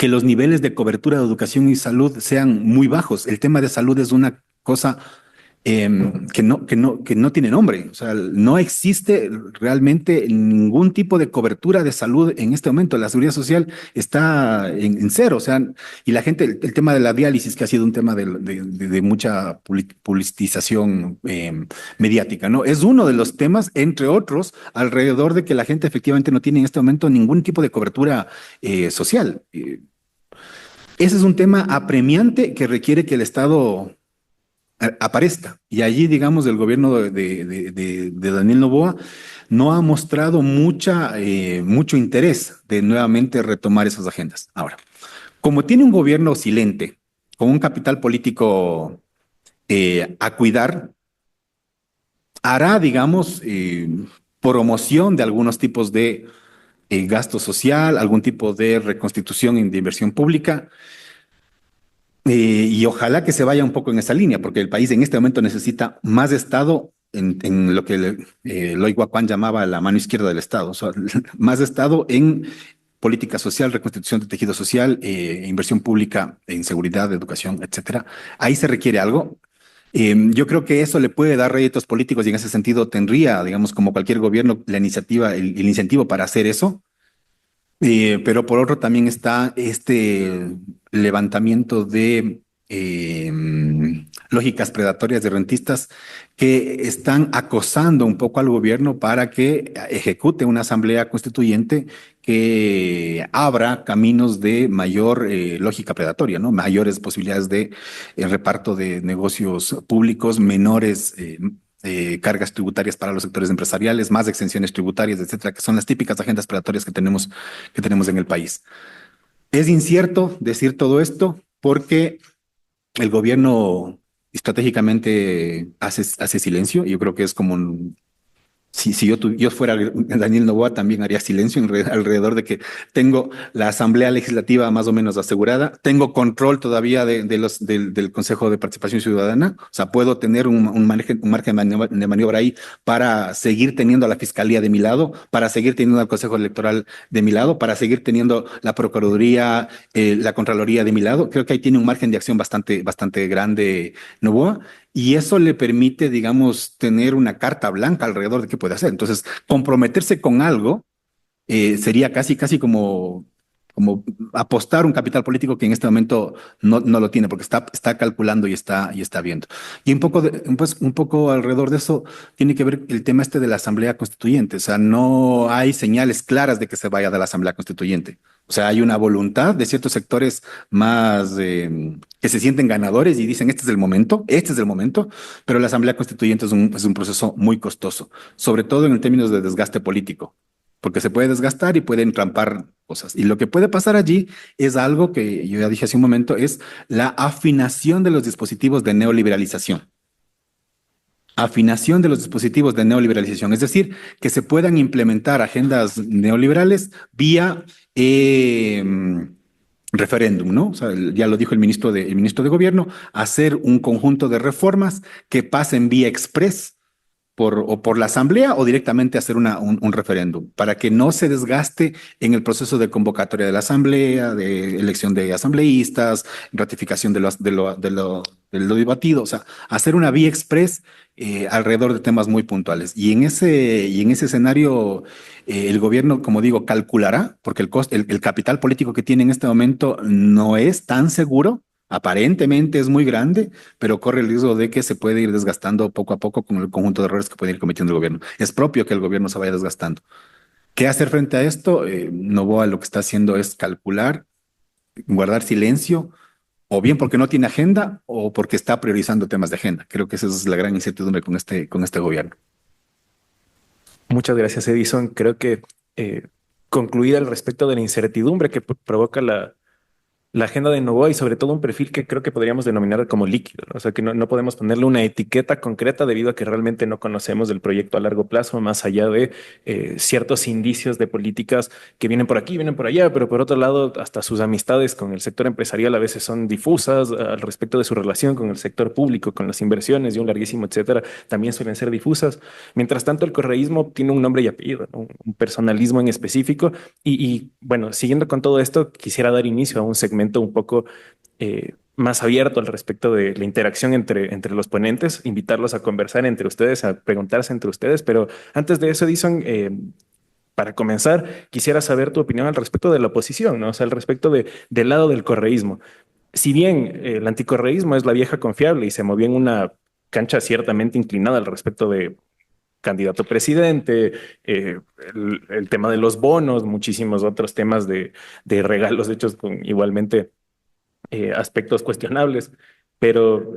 los niveles de cobertura de educación y salud sean muy bajos. El tema de salud es una cosa que no tiene nombre. O sea, no existe realmente ningún tipo de cobertura de salud en este momento. La seguridad social está en cero. O sea, y la gente, el tema de la diálisis, que ha sido un tema de mucha publicitización mediática, ¿no? Es uno de los temas, entre otros, alrededor de que la gente efectivamente no tiene en este momento ningún tipo de cobertura social. Ese es un tema apremiante que requiere que el Estado aparezca. Y allí, digamos, el gobierno de Daniel Noboa no ha mostrado mucho interés de nuevamente retomar esas agendas. Ahora, como tiene un gobierno silente, con un capital político a cuidar, hará, digamos, promoción de algunos tipos de gasto social, algún tipo de reconstitución y de inversión pública. Y ojalá que se vaya un poco en esa línea, porque el país en este momento necesita más Estado en lo que Eloy Guacuán llamaba la mano izquierda del Estado, o sea, más Estado en política social, reconstitución de tejido social, inversión pública en seguridad, educación, etcétera. Ahí se requiere algo. Yo creo que eso le puede dar réditos políticos y en ese sentido tendría, digamos, como cualquier gobierno, la iniciativa, el incentivo para hacer eso. Pero por otro también está este levantamiento de lógicas predatorias de rentistas que están acosando un poco al gobierno para que ejecute una asamblea constituyente que abra caminos de mayor lógica predatoria, ¿no? Mayores posibilidades de reparto de negocios públicos, menores cargas tributarias para los sectores empresariales, más exenciones tributarias, etcétera, que son las típicas agendas predatorias que tenemos en el país. Es incierto decir todo esto porque el gobierno estratégicamente hace silencio. Yo creo que es como si yo fuera Daniel Noboa, también haría silencio alrededor de que tengo la Asamblea Legislativa más o menos asegurada, tengo control todavía del Consejo de Participación Ciudadana, o sea, puedo tener un margen de maniobra ahí para seguir teniendo a la Fiscalía de mi lado, para seguir teniendo al Consejo Electoral de mi lado, para seguir teniendo la Procuraduría, la Contraloría de mi lado. Creo que ahí tiene un margen de acción bastante grande Noboa. Y eso le permite, digamos, tener una carta blanca alrededor de qué puede hacer. Entonces, comprometerse con algo sería casi como apostar un capital político que en este momento no lo tiene, porque está calculando y está viendo. Y un poco alrededor de eso tiene que ver el tema este de la Asamblea Constituyente. O sea, no hay señales claras de que se vaya de la Asamblea Constituyente. O sea, hay una voluntad de ciertos sectores más que se sienten ganadores y dicen, este es el momento, pero la Asamblea Constituyente es un proceso muy costoso, sobre todo en el términos de desgaste político, porque se puede desgastar y puede entrampar cosas. Y lo que puede pasar allí es algo que yo ya dije hace un momento, es la afinación de los dispositivos de neoliberalización. Afinación de los dispositivos de neoliberalización, es decir, que se puedan implementar agendas neoliberales vía referéndum, ¿no? O sea, ya lo dijo el ministro de Gobierno, hacer un conjunto de reformas que pasen vía express por la asamblea o directamente hacer un referéndum para que no se desgaste en el proceso de convocatoria de la asamblea, de elección de asambleístas, ratificación de lo debatido, o sea, hacer una vía express alrededor de temas muy puntuales. Y en ese escenario, el gobierno, como digo, calculará, porque el capital político que tiene en este momento no es tan seguro. Aparentemente es muy grande, pero corre el riesgo de que se puede ir desgastando poco a poco con el conjunto de errores que puede ir cometiendo el gobierno. Es propio que el gobierno se vaya desgastando. ¿Qué hacer frente a esto? Noboa lo que está haciendo es calcular, guardar silencio, o bien porque no tiene agenda o porque está priorizando temas de agenda. Creo que esa es la gran incertidumbre con este gobierno. Muchas gracias, Edison. Creo que concluir al respecto de la incertidumbre que provoca la agenda de Novoa y sobre todo un perfil que creo que podríamos denominar como líquido, ¿no? O sea, que no podemos ponerle una etiqueta concreta debido a que realmente no conocemos el proyecto a largo plazo, más allá de ciertos indicios de políticas que vienen por aquí, vienen por allá, pero por otro lado, hasta sus amistades con el sector empresarial a veces son difusas al respecto de su relación con el sector público, con las inversiones y un larguísimo etcétera, también suelen ser difusas. Mientras tanto, el correísmo tiene un nombre y apellido, ¿no? Un personalismo en específico bueno, siguiendo con todo esto, quisiera dar inicio a un segmento un poco más abierto al respecto de la interacción entre los ponentes, invitarlos a conversar entre ustedes, a preguntarse entre ustedes. Pero antes de eso, Edison, para comenzar, quisiera saber tu opinión al respecto de la oposición, ¿no? O sea, al respecto del lado del correísmo. Si bien el anticorreísmo es la vieja confiable y se movió en una cancha ciertamente inclinada al respecto de candidato a presidente, el tema de los bonos, muchísimos otros temas de regalos hechos con igualmente aspectos cuestionables. Pero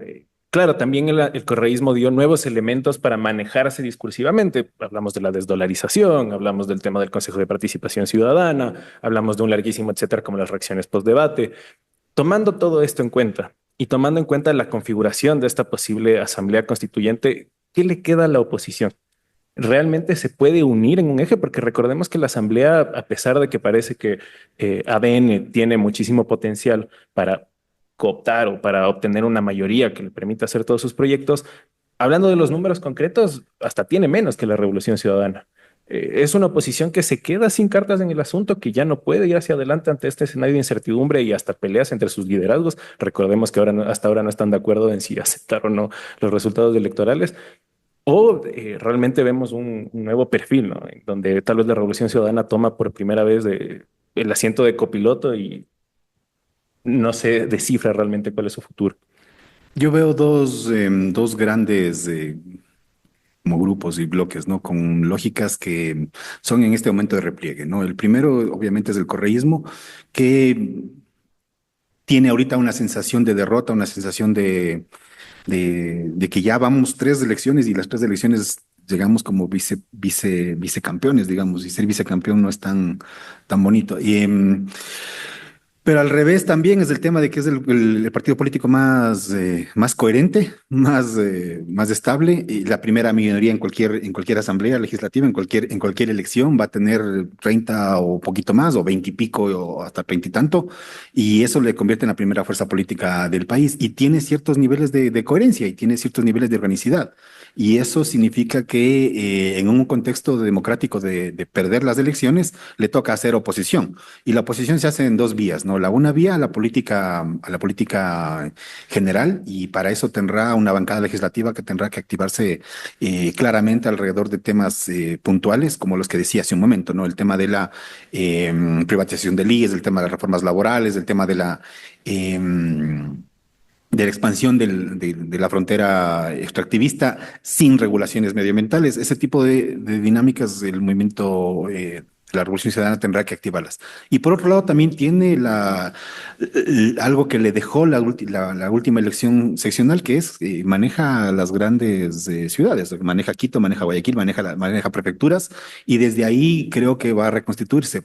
claro, también el correísmo dio nuevos elementos para manejarse discursivamente. Hablamos de la desdolarización, hablamos del tema del Consejo de Participación Ciudadana, hablamos de un larguísimo etcétera como las reacciones post-debate. Tomando todo esto en cuenta y tomando en cuenta la configuración de esta posible asamblea constituyente, ¿qué le queda a la oposición? realmente se puede unir en un eje, porque recordemos que la Asamblea, a pesar de que parece que ADN tiene muchísimo potencial para cooptar o para obtener una mayoría que le permita hacer todos sus proyectos, hablando de los números concretos, hasta tiene menos que la Revolución Ciudadana. Es una oposición que se queda sin cartas en el asunto, que ya no puede ir hacia adelante ante este escenario de incertidumbre y hasta peleas entre sus liderazgos. Recordemos que ahora hasta ahora no están de acuerdo en si aceptar o no los resultados electorales. O realmente vemos un nuevo perfil, ¿no? En donde tal vez la Revolución Ciudadana toma por primera vez el asiento de copiloto y no se descifra realmente cuál es su futuro. Yo veo dos grandes como grupos y bloques, ¿no? Con lógicas que son en este momento de repliegue, ¿no? El primero, obviamente, es el correísmo, que tiene ahorita una sensación de derrota, una sensación de que ya vamos tres elecciones y las tres elecciones llegamos como vicecampeones, digamos, y ser vicecampeón no es tan bonito. Pero al revés también es el tema de que es el partido político más coherente, más estable. Y la primera minoría en cualquier asamblea legislativa, en cualquier elección, va a tener 30 o poquito más, o 20 y pico, o hasta 30 y tanto. Y eso le convierte en la primera fuerza política del país. Y tiene ciertos niveles de coherencia y tiene ciertos niveles de organicidad. Y eso significa que en un contexto democrático de perder las elecciones, le toca hacer oposición. Y la oposición se hace en dos vías, ¿no? Una vía a la política general, y para eso tendrá una bancada legislativa que tendrá que activarse claramente alrededor de temas puntuales, como los que decía hace un momento, ¿no? El tema de la privatización del IES, el tema de las reformas laborales, el tema de la expansión de la frontera extractivista sin regulaciones medioambientales. Ese tipo de dinámicas del movimiento la Revolución Ciudadana tendrá que activarlas. Y por otro lado, también tiene algo que le dejó la última elección seccional, que es maneja las grandes ciudades, maneja Quito, maneja Guayaquil, maneja prefecturas, y desde ahí creo que va a reconstituirse.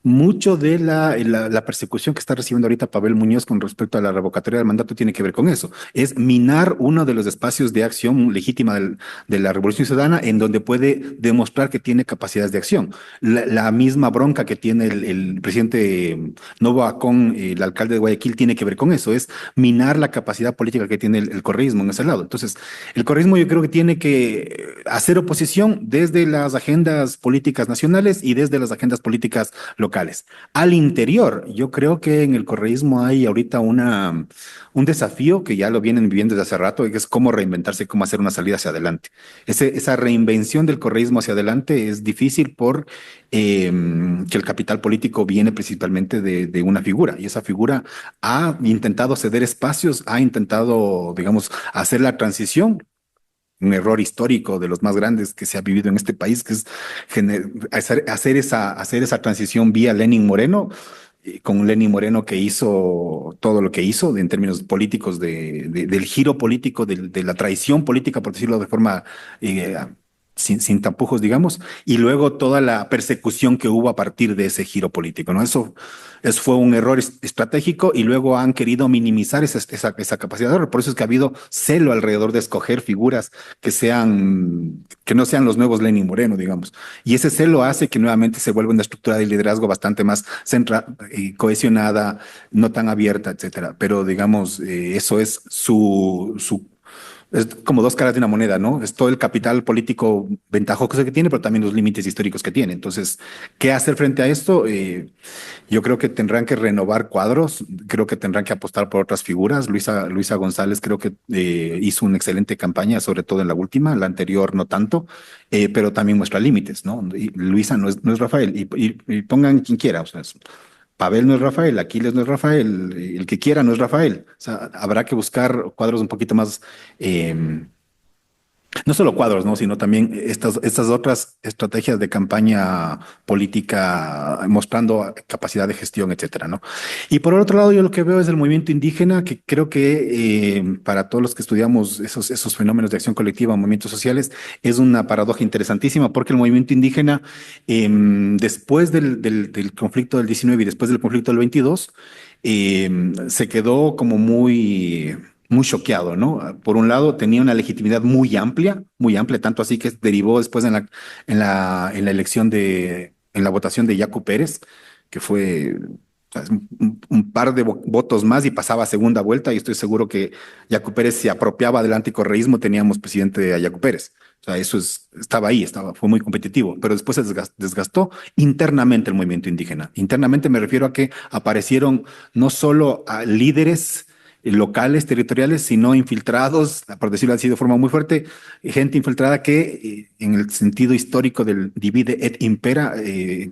Mucho de la persecución que está recibiendo ahorita Pavel Muñoz con respecto a la revocatoria del mandato tiene que ver con eso. Es minar uno de los espacios de acción legítima de la Revolución Ciudadana, en donde puede demostrar que tiene capacidades de acción. La misma bronca que tiene el presidente Novo Acón, el alcalde de Guayaquil, tiene que ver con eso. Es minar la capacidad política que tiene el correísmo en ese lado. Entonces, el correísmo yo creo que tiene que hacer oposición desde las agendas políticas nacionales y desde las agendas políticas locales. Al interior, yo creo que en el correísmo hay ahorita un desafío que ya lo vienen viviendo desde hace rato, que es cómo reinventarse, cómo hacer una salida hacia adelante. Esa reinvención del correísmo hacia adelante es difícil por que el capital político viene principalmente de una figura, y esa figura ha intentado ceder espacios, ha intentado, digamos, hacer la transición. Un error histórico de los más grandes que se ha vivido en este país, que es hacer esa transición vía Lenin Moreno, con un Lenin Moreno que hizo todo lo que hizo en términos políticos, del giro político, de la traición política, por decirlo de forma sin tapujos, digamos, y luego toda la persecución que hubo a partir de ese giro político, ¿no? Eso fue un error estratégico, y luego han querido minimizar esa capacidad de error. Por eso es que ha habido celo alrededor de escoger figuras que no sean los nuevos Lenin Moreno, digamos. Y ese celo hace que nuevamente se vuelva una estructura de liderazgo bastante más cohesionada, no tan abierta, etcétera. Pero digamos, eso es es como dos caras de una moneda, ¿no? Es todo el capital político ventajoso que tiene, pero también los límites históricos que tiene. Entonces, ¿qué hacer frente a esto? Yo creo que tendrán que renovar cuadros, creo que tendrán que apostar por otras figuras. Luisa González creo que hizo una excelente campaña, sobre todo en la última, la anterior no tanto, pero también muestra límites, ¿no? Y Luisa no es Rafael, y pongan quien quiera, o sea, Pavel no es Rafael, Aquiles no es Rafael, el que quiera no es Rafael. O sea, habrá que buscar cuadros un poquito más, no solo cuadros, ¿no? Sino también estas otras estrategias de campaña política mostrando capacidad de gestión, etcétera, ¿no? Y por otro lado, yo lo que veo es el movimiento indígena, que creo que para todos los que estudiamos esos fenómenos de acción colectiva, movimientos sociales, es una paradoja interesantísima, porque el movimiento indígena, después del conflicto del 19 y después del conflicto del 22, se quedó como muy muy choqueado, ¿no? Por un lado, tenía una legitimidad muy amplia, tanto así que derivó después en la elección en la votación de Yacu Pérez, que fue o sea, un par de votos más y pasaba a segunda vuelta, y estoy seguro que Yacu Pérez se apropiaba del anticorreísmo, teníamos presidente a Yacu Pérez. O sea, estaba ahí, fue muy competitivo, pero después se desgastó internamente el movimiento indígena. Internamente me refiero a que aparecieron no solo a líderes locales, territoriales, sino infiltrados, por decirlo así de forma muy fuerte, gente infiltrada que en el sentido histórico del divide et impera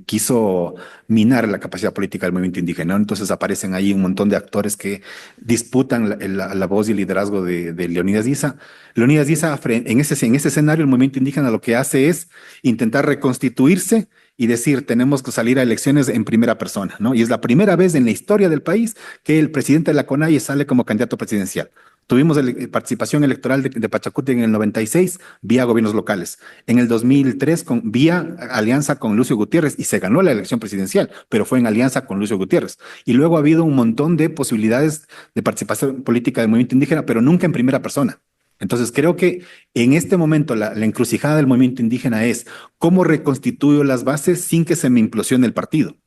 quiso minar la capacidad política del movimiento indígena, ¿no? Entonces aparecen ahí un montón de actores que disputan la voz y el liderazgo de Leonidas Diza. Leonidas Diza, en ese escenario, el movimiento indígena lo que hace es intentar reconstituirse y decir, tenemos que salir a elecciones en primera persona, ¿no? Y es la primera vez en la historia del país que el presidente de la CONAIE sale como candidato presidencial. Tuvimos participación electoral de Pachacuti en el 96 vía gobiernos locales. En el 2003 vía alianza con Lucio Gutiérrez, y se ganó la elección presidencial, pero fue en alianza con Lucio Gutiérrez. Y luego ha habido un montón de posibilidades de participación política del movimiento indígena, pero nunca en primera persona. Entonces creo que en este momento la encrucijada del movimiento indígena es cómo reconstituyo las bases sin que se me implosione el partido,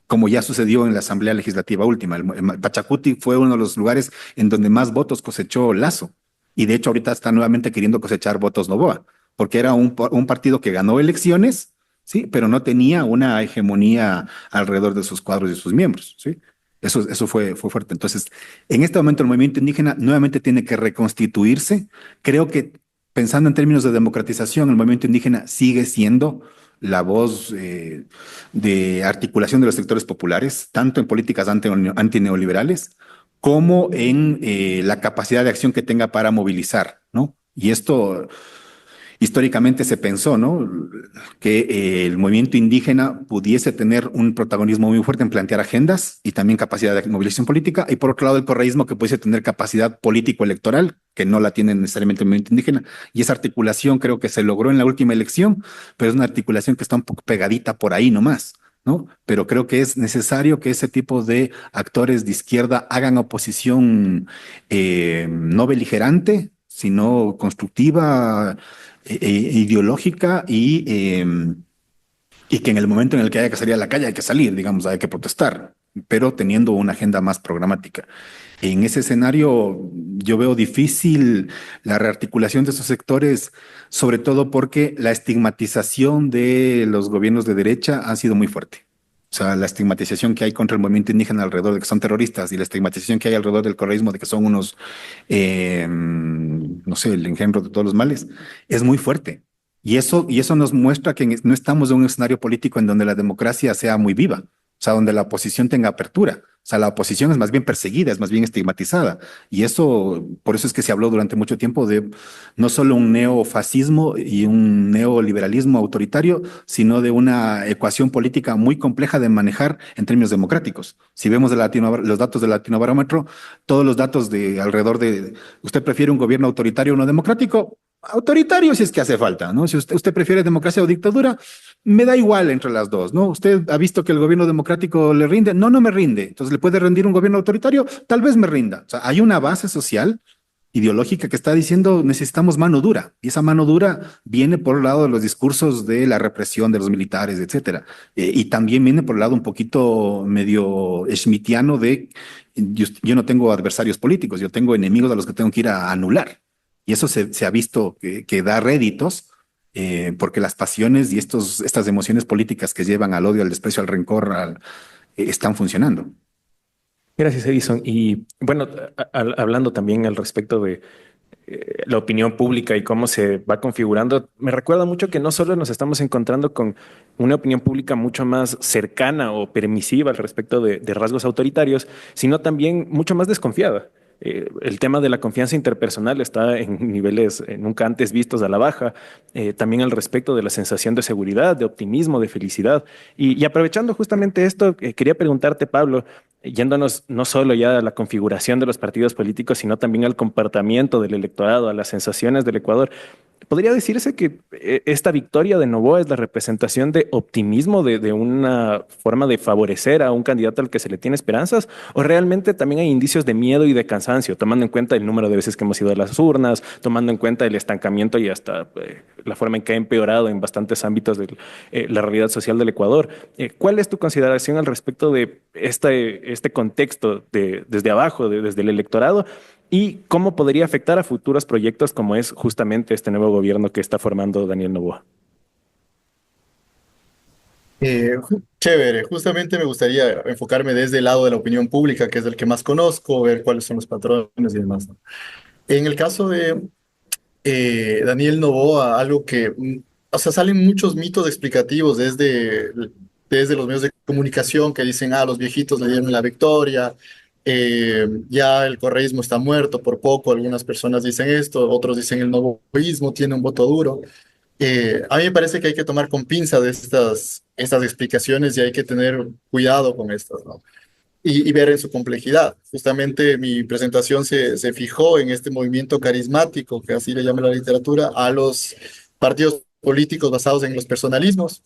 como ya sucedió en la Asamblea Legislativa última. Pachacuti fue uno de los lugares en donde más votos cosechó Lazo, y de hecho ahorita está nuevamente queriendo cosechar votos Noboa, porque era un partido que ganó elecciones, sí, pero no tenía una hegemonía alrededor de sus cuadros y sus miembros, sí. Eso fue fuerte. Entonces, en este momento el movimiento indígena nuevamente tiene que reconstituirse. Creo que, pensando en términos de democratización, el movimiento indígena sigue siendo la voz de articulación de los sectores populares, tanto en políticas antineoliberales como en la capacidad de acción que tenga para movilizar, ¿no? Y esto históricamente se pensó, ¿no? Que el movimiento indígena pudiese tener un protagonismo muy fuerte en plantear agendas y también capacidad de movilización política, y por otro lado el correísmo, que pudiese tener capacidad político-electoral, que no la tiene necesariamente el movimiento indígena. Y esa articulación creo que se logró en la última elección, pero es una articulación que está un poco pegadita por ahí nomás, ¿no? Pero creo que es necesario que ese tipo de actores de izquierda hagan oposición no beligerante, sino constructiva, ideológica, y que en el momento en el que haya que salir a la calle hay que salir, digamos, hay que protestar, pero teniendo una agenda más programática. En ese escenario yo veo difícil la rearticulación de esos sectores, sobre todo porque la estigmatización de los gobiernos de derecha ha sido muy fuerte. O sea, la estigmatización que hay contra el movimiento indígena alrededor de que son terroristas, y la estigmatización que hay alrededor del correísmo de que son unos, no sé, el engendro de todos los males, es muy fuerte. Y eso nos muestra que no estamos en un escenario político en donde la democracia sea muy viva, o sea, donde la oposición tenga apertura. O sea, la oposición es más bien perseguida, es más bien estigmatizada. Y eso, por eso es que se habló durante mucho tiempo de no solo un neofascismo y un neoliberalismo autoritario, sino de una ecuación política muy compleja de manejar en términos democráticos. Si vemos los datos del Latinobarómetro, todos los datos de alrededor de, ¿usted prefiere un gobierno autoritario o no democrático? Autoritario si es que hace falta, ¿no? Si usted prefiere democracia o dictadura, me da igual entre las dos, ¿no? Usted ha visto que el gobierno democrático le rinde, no me rinde. Entonces, ¿le puede rendir un gobierno autoritario? Tal vez me rinda. O sea, hay una base social, ideológica, que está diciendo necesitamos mano dura, y esa mano dura viene por el lado de los discursos de la represión de los militares, etcétera. Y también viene por el lado un poquito medio schmittiano de yo no tengo adversarios políticos, yo tengo enemigos a los que tengo que ir a anular. Y eso se ha visto que da réditos, porque las pasiones y estas emociones políticas que llevan al odio, al desprecio, al rencor, están funcionando. Gracias, Edison. Y bueno, hablando también al respecto de la opinión pública y cómo se va configurando, me recuerda mucho que no solo nos estamos encontrando con una opinión pública mucho más cercana o permisiva al respecto de rasgos autoritarios, sino también mucho más desconfiada. El tema de la confianza interpersonal está en niveles nunca antes vistos a la baja. También al respecto de la sensación de seguridad, de optimismo, de felicidad. Y aprovechando justamente esto, quería preguntarte, Pablo, yéndonos no solo ya a la configuración de los partidos políticos, sino también al comportamiento del electorado, a las sensaciones del Ecuador. ¿Podría decirse que esta victoria de Noboa es la representación de optimismo, de una forma de favorecer a un candidato al que se le tiene esperanzas? ¿O realmente también hay indicios de miedo y de cansancio, tomando en cuenta el número de veces que hemos ido a las urnas, tomando en cuenta el estancamiento y hasta la forma en que ha empeorado en bastantes ámbitos de la realidad social del Ecuador? ¿Cuál es tu consideración al respecto de este contexto desde abajo, desde el electorado? ¿Y cómo podría afectar a futuros proyectos como es justamente este nuevo gobierno que está formando Daniel Noboa? Chévere, justamente me gustaría enfocarme desde el lado de la opinión pública, que es el que más conozco, ver cuáles son los patrones y demás, ¿no? En el caso de Daniel Noboa, algo que, o sea, salen muchos mitos explicativos desde los medios de comunicación que dicen, los viejitos le dieron la victoria, ya el correísmo está muerto por poco, algunas personas dicen esto, otros dicen el novoísmo tiene un voto duro. A mí me parece que hay que tomar con pinza de estas explicaciones y hay que tener cuidado con estas, ¿no? Y ver en su complejidad. Justamente mi presentación se fijó en este movimiento carismático, que así le llama la literatura, a los partidos políticos basados en los personalismos,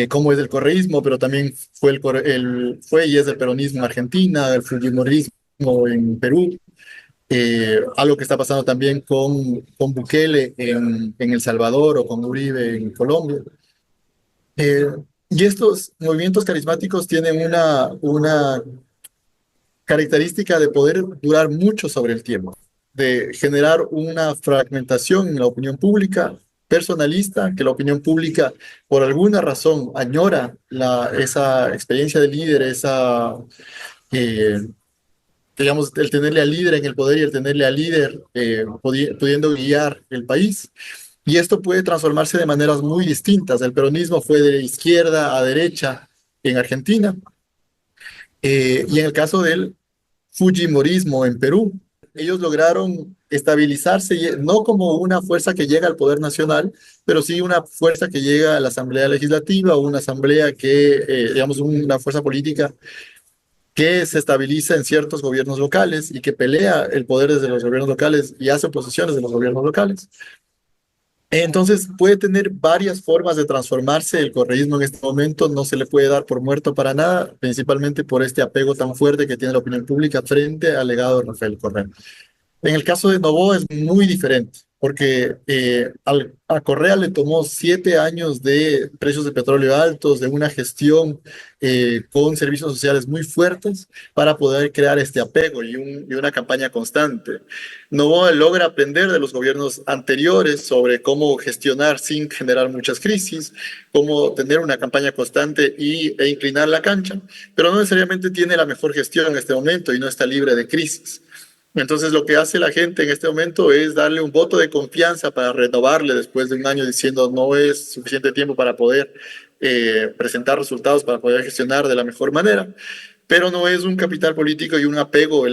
como es el correísmo, pero también fue y es el peronismo en Argentina, el fujimorismo en Perú, algo que está pasando también con Bukele en El Salvador o con Uribe en Colombia. Eh, y estos movimientos carismáticos tienen una característica de poder durar mucho sobre el tiempo, de generar una fragmentación en la opinión pública personalista, que la opinión pública por alguna razón añora esa experiencia de líder, eh, digamos, el tenerle al líder en el poder y el tenerle al líder pudiendo guiar el país. Y esto puede transformarse de maneras muy distintas. El peronismo fue de izquierda a derecha en Argentina, y en el caso del Fujimorismo en Perú, ellos lograron estabilizarse, no como una fuerza que llega al poder nacional, pero sí una fuerza que llega a la Asamblea Legislativa, o una asamblea que, digamos, una fuerza política que se estabiliza en ciertos gobiernos locales y que pelea el poder desde los gobiernos locales y hace oposiciones de los gobiernos locales. Entonces puede tener varias formas de transformarse el correísmo en este momento, no se le puede dar por muerto para nada, principalmente por este apego tan fuerte que tiene la opinión pública frente al legado de Rafael Correa. En el caso de Novoa es muy diferente, porque a Correa le tomó 7 años de precios de petróleo altos, de una gestión con servicios sociales muy fuertes para poder crear este apego y una campaña constante. Novoa logra aprender de los gobiernos anteriores sobre cómo gestionar sin generar muchas crisis, cómo tener una campaña constante e inclinar la cancha, pero no necesariamente tiene la mejor gestión en este momento y no está libre de crisis. Entonces lo que hace la gente en este momento es darle un voto de confianza para renovarle después de un año diciendo no es suficiente tiempo para poder presentar resultados, para poder gestionar de la mejor manera, pero no es un capital político y un apego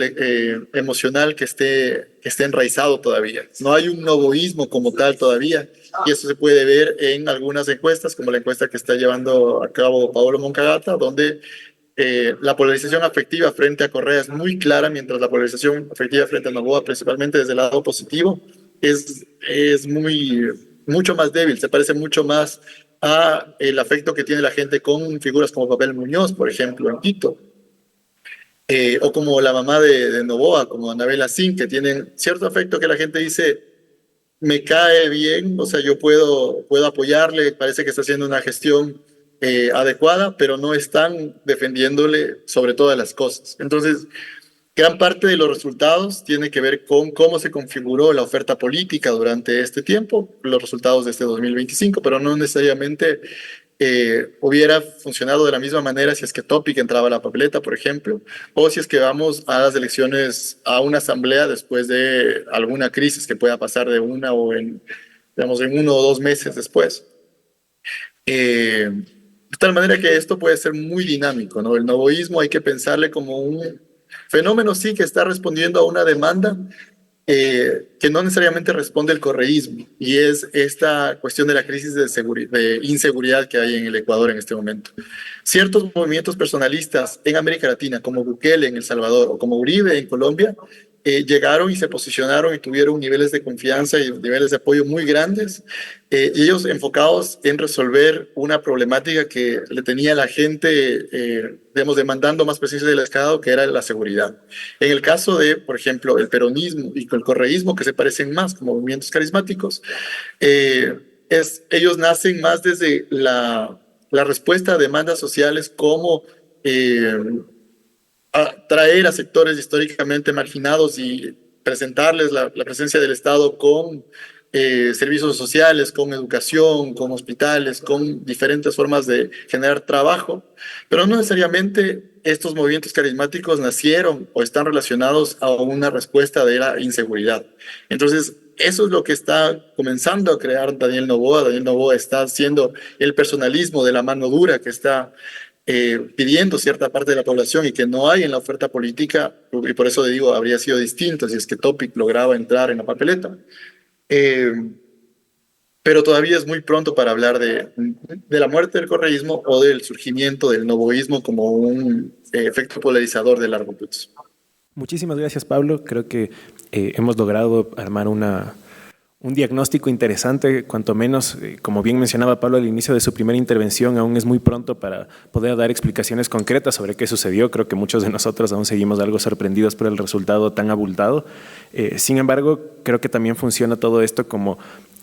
emocional que esté enraizado todavía. No hay un novoísmo como tal todavía y eso se puede ver en algunas encuestas, como la encuesta que está llevando a cabo Paolo Moncagata, donde la polarización afectiva frente a Correa es muy clara, mientras la polarización afectiva frente a Noboa, principalmente desde el lado positivo, es mucho más débil, se parece mucho más a el afecto que tiene la gente con figuras como Papel Muñoz, por ejemplo, en Quito, o como la mamá de Noboa, como Anabela Sin, que tienen cierto afecto que la gente dice, me cae bien, o sea, yo puedo apoyarle, parece que está haciendo una gestión adecuada, pero no están defendiéndole sobre todas las cosas. Entonces, gran parte de los resultados tiene que ver con cómo se configuró la oferta política durante este tiempo, los resultados de este 2025, pero no necesariamente hubiera funcionado de la misma manera si es que Topic entraba a la papeleta, por ejemplo, o si es que vamos a las elecciones, a una asamblea después de alguna crisis que pueda pasar de una o digamos, en 1 o 2 meses después. De tal manera que esto puede ser muy dinámico, ¿no? El novoísmo hay que pensarle como un fenómeno, sí, que está respondiendo a una demanda que no necesariamente responde el correísmo, y es esta cuestión de la crisis de inseguridad que hay en el Ecuador en este momento. Ciertos movimientos personalistas en América Latina, como Bukele en El Salvador o como Uribe en Colombia, llegaron y se posicionaron y tuvieron niveles de confianza y niveles de apoyo muy grandes, y ellos enfocados en resolver una problemática que le tenía la gente, digamos, demandando más presencia del Estado, que era la seguridad. En el caso de, por ejemplo, el peronismo y el correísmo, que se parecen más como movimientos carismáticos, ellos nacen más desde la respuesta a demandas sociales como atraer a sectores históricamente marginados y presentarles la presencia del Estado con servicios sociales, con educación, con hospitales, con diferentes formas de generar trabajo, pero no necesariamente estos movimientos carismáticos nacieron o están relacionados a una respuesta de la inseguridad. Entonces, eso es lo que está comenzando a crear Daniel Noboa. Daniel Noboa está haciendo el personalismo de la mano dura que está pidiendo cierta parte de la población y que no hay en la oferta política, y por eso le digo, habría sido distinto si es que Topic lograba entrar en la papeleta. Pero todavía es muy pronto para hablar de la muerte del correísmo o del surgimiento del novoísmo como un efecto polarizador de largo plazo. Muchísimas gracias, Pablo. Creo que hemos logrado armar un diagnóstico interesante, cuanto menos, como bien mencionaba Pablo al inicio de su primera intervención, aún es muy pronto para poder dar explicaciones concretas sobre qué sucedió. Creo que muchos de nosotros aún seguimos algo sorprendidos por el resultado tan abultado. Sin embargo, creo que también funciona todo esto como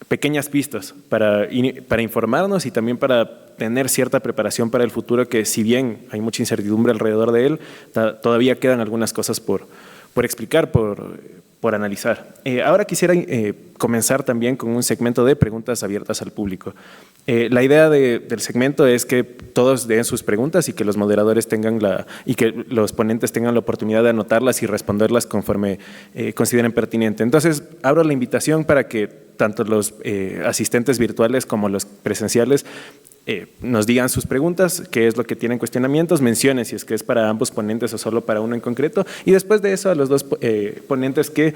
pequeñas pistas para informarnos y también para tener cierta preparación para el futuro, que si bien hay mucha incertidumbre alrededor de él, todavía quedan algunas cosas por explicar, por analizar. Ahora quisiera comenzar también con un segmento de preguntas abiertas al público. La idea del segmento es que todos den sus preguntas y que los moderadores y que los ponentes tengan la oportunidad de anotarlas y responderlas conforme consideren pertinente. Entonces, abro la invitación para que tanto los asistentes virtuales como los presenciales nos digan sus preguntas, qué es lo que tienen cuestionamientos, mencionen si es que es para ambos ponentes o solo para uno en concreto, y después de eso a los dos ponentes que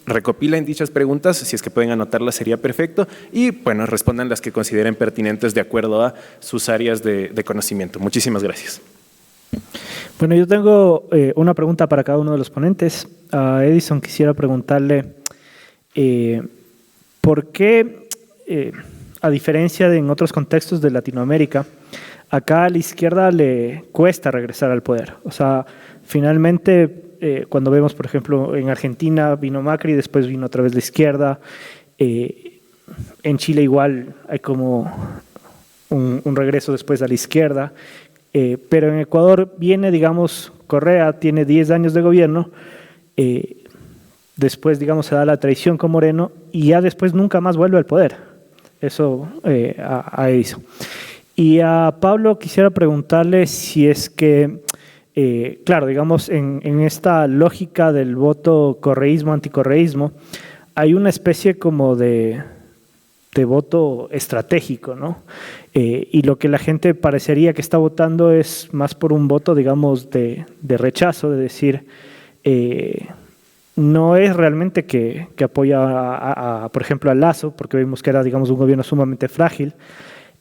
recopilen dichas preguntas, si es que pueden anotarlas sería perfecto, y bueno, respondan las que consideren pertinentes de acuerdo a sus áreas de conocimiento. Muchísimas gracias. Bueno, yo tengo una pregunta para cada uno de los ponentes. A Edison quisiera preguntarle ¿por qué, a diferencia de en otros contextos de Latinoamérica, acá a la izquierda le cuesta regresar al poder? O sea, finalmente, cuando vemos, por ejemplo, en Argentina vino Macri, después vino otra vez la izquierda, en Chile igual hay como un regreso después a la izquierda, pero en Ecuador viene, digamos, Correa, tiene 10 años de gobierno, después, digamos, se da la traición con Moreno y ya después nunca más vuelve al poder. Eso a Edison. Y a Pablo quisiera preguntarle si es que, claro, digamos, en esta lógica del voto correísmo, anticorreísmo, hay una especie como de voto estratégico, ¿no? Y lo que la gente parecería que está votando es más por un voto, digamos, de rechazo, de decir, no es realmente que apoya, por ejemplo, a Lasso, porque vimos que era, digamos, un gobierno sumamente frágil,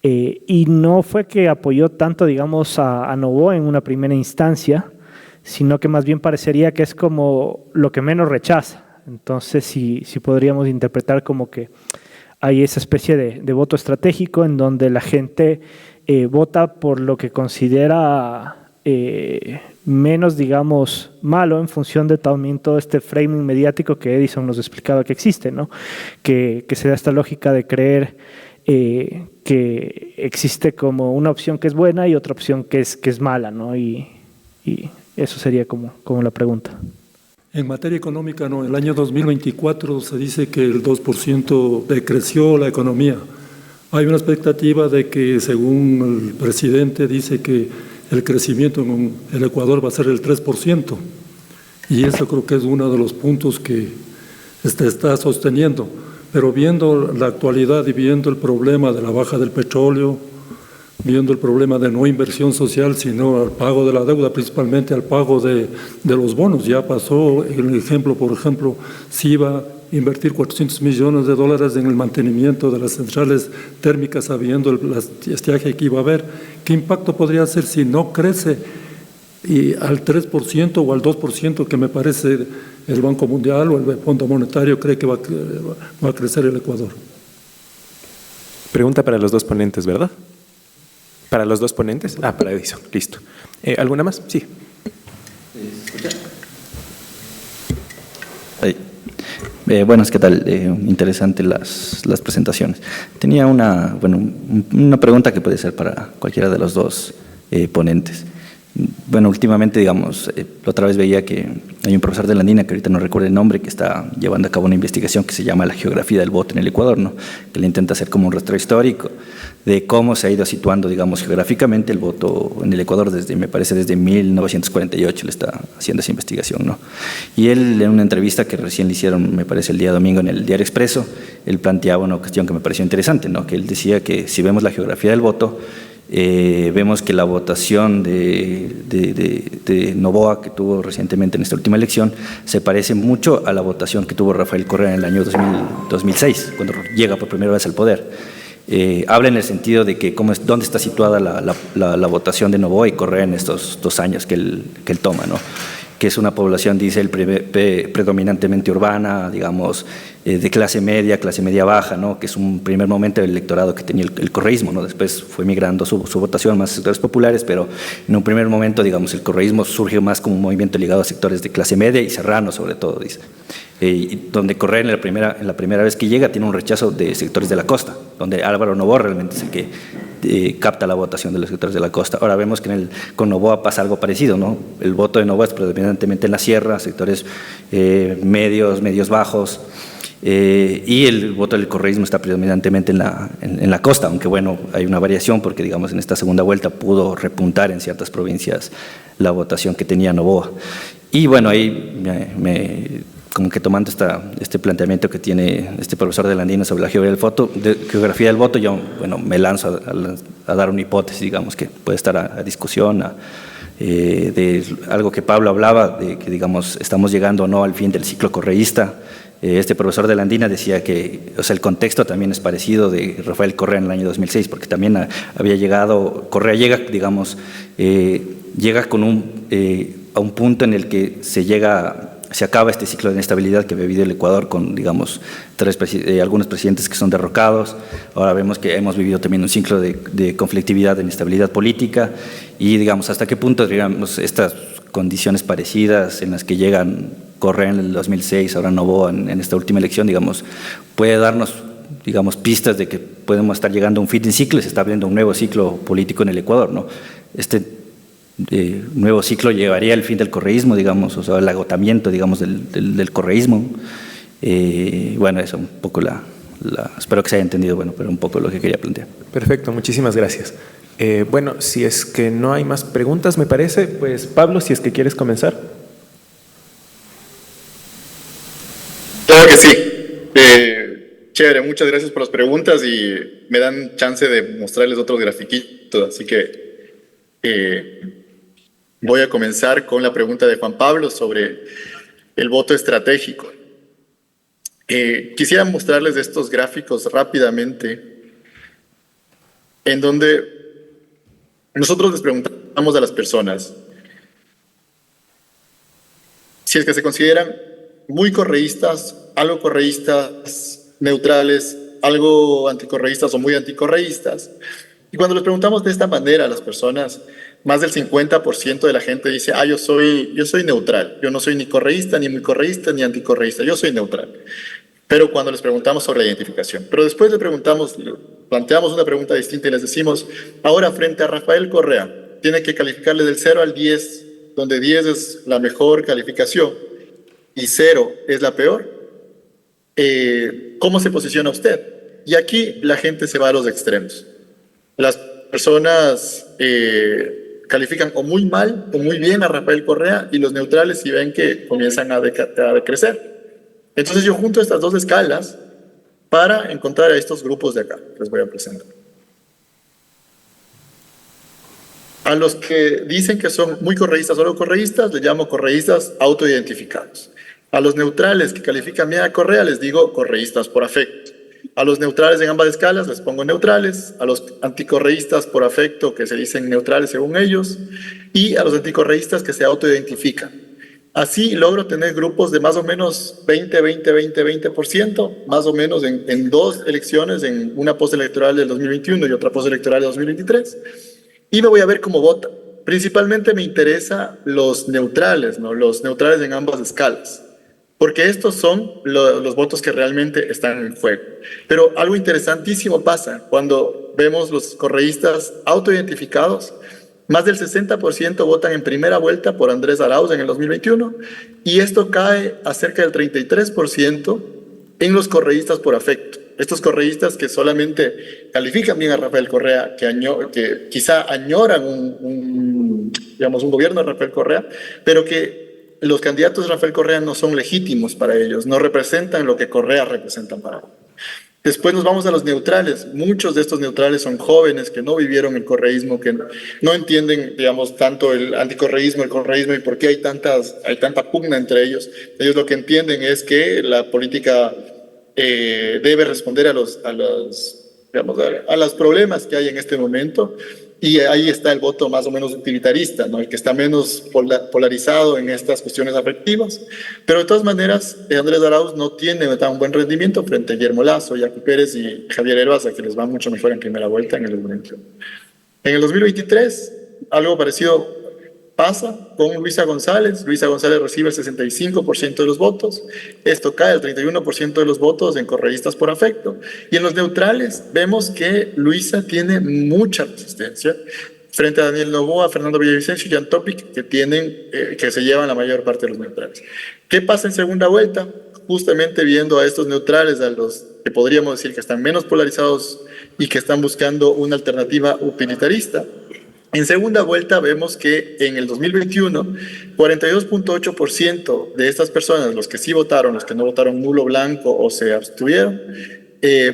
y no fue que apoyó tanto, digamos, a Noboa en una primera instancia, sino que más bien parecería que es como lo que menos rechaza. Entonces, si podríamos interpretar como que hay esa especie de voto estratégico en donde la gente vota por lo que considera menos, digamos, malo en función de también todo este framing mediático que Edison nos explicaba que existe, ¿no? Que se da esta lógica de creer que existe como una opción que es buena y otra opción que es mala, ¿no? Y eso sería como la pregunta. En materia económica, no, el año 2024 se dice que el 2% decreció la economía. Hay una expectativa de que, según el presidente, dice que el crecimiento en el Ecuador va a ser el 3%. Y eso creo que es uno de los puntos que está sosteniendo. Pero viendo la actualidad y viendo el problema de la baja del petróleo, viendo el problema de no inversión social, sino al pago de la deuda, principalmente al pago de los bonos. Ya pasó el ejemplo, por ejemplo, si iba a invertir $400 millones en el mantenimiento de las centrales térmicas, sabiendo el estiaje que iba a haber. ¿Qué impacto podría hacer si no crece y al 3% o al 2% que me parece el Banco Mundial o el Fondo Monetario cree que va a crecer el Ecuador. Pregunta para los dos ponentes, ¿verdad? ¿Para los dos ponentes? Ah, para Edison, listo. ¿Alguna más? Sí. Buenas, ¿qué tal? Interesante las presentaciones. Tenía una pregunta que puede ser para cualquiera de los dos ponentes. Bueno, últimamente, digamos, la otra vez veía que hay un profesor de la Andina, que ahorita no recuerdo el nombre, que está llevando a cabo una investigación que se llama La geografía del voto en el Ecuador, ¿no? Que le intenta hacer como un rastro histórico de cómo se ha ido situando, digamos, geográficamente el voto en el Ecuador me parece desde 1948 le está haciendo esa investigación, ¿no? Y él, en una entrevista que recién le hicieron, me parece el día domingo en el Diario Expreso, él planteaba una cuestión que me pareció interesante, ¿no? Que él decía que si vemos la geografía del voto, vemos que la votación de Noboa, que tuvo recientemente en esta última elección, se parece mucho a la votación que tuvo Rafael Correa en el año 2006, cuando llega por primera vez al poder. Habla en el sentido de que dónde está situada la votación de Noboa y Correa en estos 2 años que él toma, ¿no? Que es una población, dice él, predominantemente urbana, digamos, de clase media baja, ¿no? Que es un primer momento del electorado que tenía el correísmo, ¿no? Después fue migrando su votación más a sectores populares, pero en un primer momento, digamos, el correísmo surge más como un movimiento ligado a sectores de clase media y serranos, sobre todo, dice. Donde Correa en la primera vez que llega tiene un rechazo de sectores de la costa, donde Álvaro Noboa realmente es el que capta la votación de los sectores de la costa. Ahora vemos que con Noboa pasa algo parecido, ¿no? El voto de Noboa es predominantemente en la sierra, sectores medios bajos, y el voto del correísmo está predominantemente en la costa, aunque bueno, hay una variación porque digamos en esta segunda vuelta pudo repuntar en ciertas provincias la votación que tenía Noboa. Y bueno, ahí como que tomando este planteamiento que tiene este profesor de la Andina sobre la geografía del voto, yo me lanzo a dar una hipótesis, digamos, que puede estar a discusión, de algo que Pablo hablaba, de que digamos estamos llegando o no al fin del ciclo correísta. Este profesor de la Andina decía que el contexto también es parecido de Rafael Correa en el año 2006, porque también había llegado, Correa llega, digamos, llega a un punto en el que se acaba este ciclo de inestabilidad que había vivido el Ecuador con, digamos, algunos presidentes que son derrocados. Ahora vemos que hemos vivido también un ciclo de conflictividad, de inestabilidad política y, digamos, hasta qué punto, digamos, estas condiciones parecidas en las que llegan Correa en el 2006, ahora Noboa en esta última elección, digamos, puede darnos, digamos, pistas de que podemos estar llegando a un fin de ciclo y se está abriendo un nuevo ciclo político en el Ecuador, ¿no? Este nuevo ciclo llevaría al fin del correísmo, digamos, o sea, el agotamiento, digamos, del correísmo. Bueno, eso un poco espero que se haya entendido, bueno, pero un poco lo que quería plantear. Perfecto, muchísimas gracias. Bueno, si es que no hay más preguntas, me parece, pues Pablo, si es que quieres comenzar. Claro que sí. Chévere, muchas gracias por las preguntas y me dan chance de mostrarles otros grafiquitos, así que voy a comenzar con la pregunta de Juan Pablo sobre el voto estratégico. Quisiera mostrarles estos gráficos rápidamente, en donde nosotros les preguntamos a las personas si es que se consideran muy correístas, algo correístas, neutrales, algo anticorreístas o muy anticorreístas. Y cuando les preguntamos de esta manera a las personas, más del 50% de la gente dice, yo soy neutral, yo no soy ni correísta, ni muy correísta, ni anticorreísta, yo soy neutral. Pero cuando les preguntamos sobre la identificación, pero después planteamos una pregunta distinta y les decimos, ahora frente a Rafael Correa, tiene que calificarle del 0 al 10, donde 10 es la mejor calificación y 0 es la peor, ¿cómo se posiciona usted? Y aquí la gente se va a los extremos. Las personas califican o muy mal o muy bien a Rafael Correa y los neutrales si ven que comienzan a decrecer. Entonces yo junto estas dos escalas para encontrar a estos grupos de acá. Les voy a presentar. A los que dicen que son muy correístas o no correístas, les llamo correístas autoidentificados. A los neutrales que califican bien a Correa, les digo correístas por afecto. A los neutrales en ambas escalas les pongo neutrales, a los anticorreístas por afecto que se dicen neutrales según ellos, y a los anticorreístas que se autoidentifican. Así logro tener grupos de más o menos 20%, más o menos en dos elecciones, en una postelectoral del 2021 y otra postelectoral del 2023, y me voy a ver cómo votan. Principalmente me interesa los neutrales, ¿no? Los neutrales en ambas escalas, porque estos son los votos que realmente están en juego. Pero algo interesantísimo pasa cuando vemos los correístas autoidentificados. Más del 60% votan en primera vuelta por Andrés Arauz en el 2021 y esto cae a cerca del 33% en los correístas por afecto. Estos correístas que solamente califican bien a Rafael Correa, que quizá añoran un gobierno de Rafael Correa, pero que los candidatos de Rafael Correa no son legítimos para ellos, no representan lo que Correa representa para ellos. Después nos vamos a los neutrales. Muchos de estos neutrales son jóvenes que no vivieron el correísmo, que no entienden, digamos, tanto el anticorreísmo, el correísmo y por qué hay tanta pugna entre ellos. Ellos lo que entienden es que la política debe responder a los problemas que hay en este momento. Y ahí está el voto más o menos utilitarista, ¿no? El que está menos polarizado en estas cuestiones afectivas. Pero de todas maneras, Andrés Arauz no tiene tan buen rendimiento frente a Guillermo Lasso, Jackie Pérez y Javier Herbaza, que les va mucho mejor en primera vuelta en el 2021. En el 2023, algo parecido pasa con Luisa González. Luisa González recibe el 65% de los votos. Esto cae al 31% de los votos en correístas por afecto. Y en los neutrales vemos que Luisa tiene mucha resistencia frente a Daniel Noboa, Fernando Villavicencio y Jan Topic, que se llevan la mayor parte de los neutrales. ¿Qué pasa en segunda vuelta? Justamente viendo a estos neutrales, a los que podríamos decir que están menos polarizados y que están buscando una alternativa utilitarista. En segunda vuelta vemos que en el 2021, 42.8% de estas personas, los que sí votaron, los que no votaron nulo, blanco o se abstuvieron,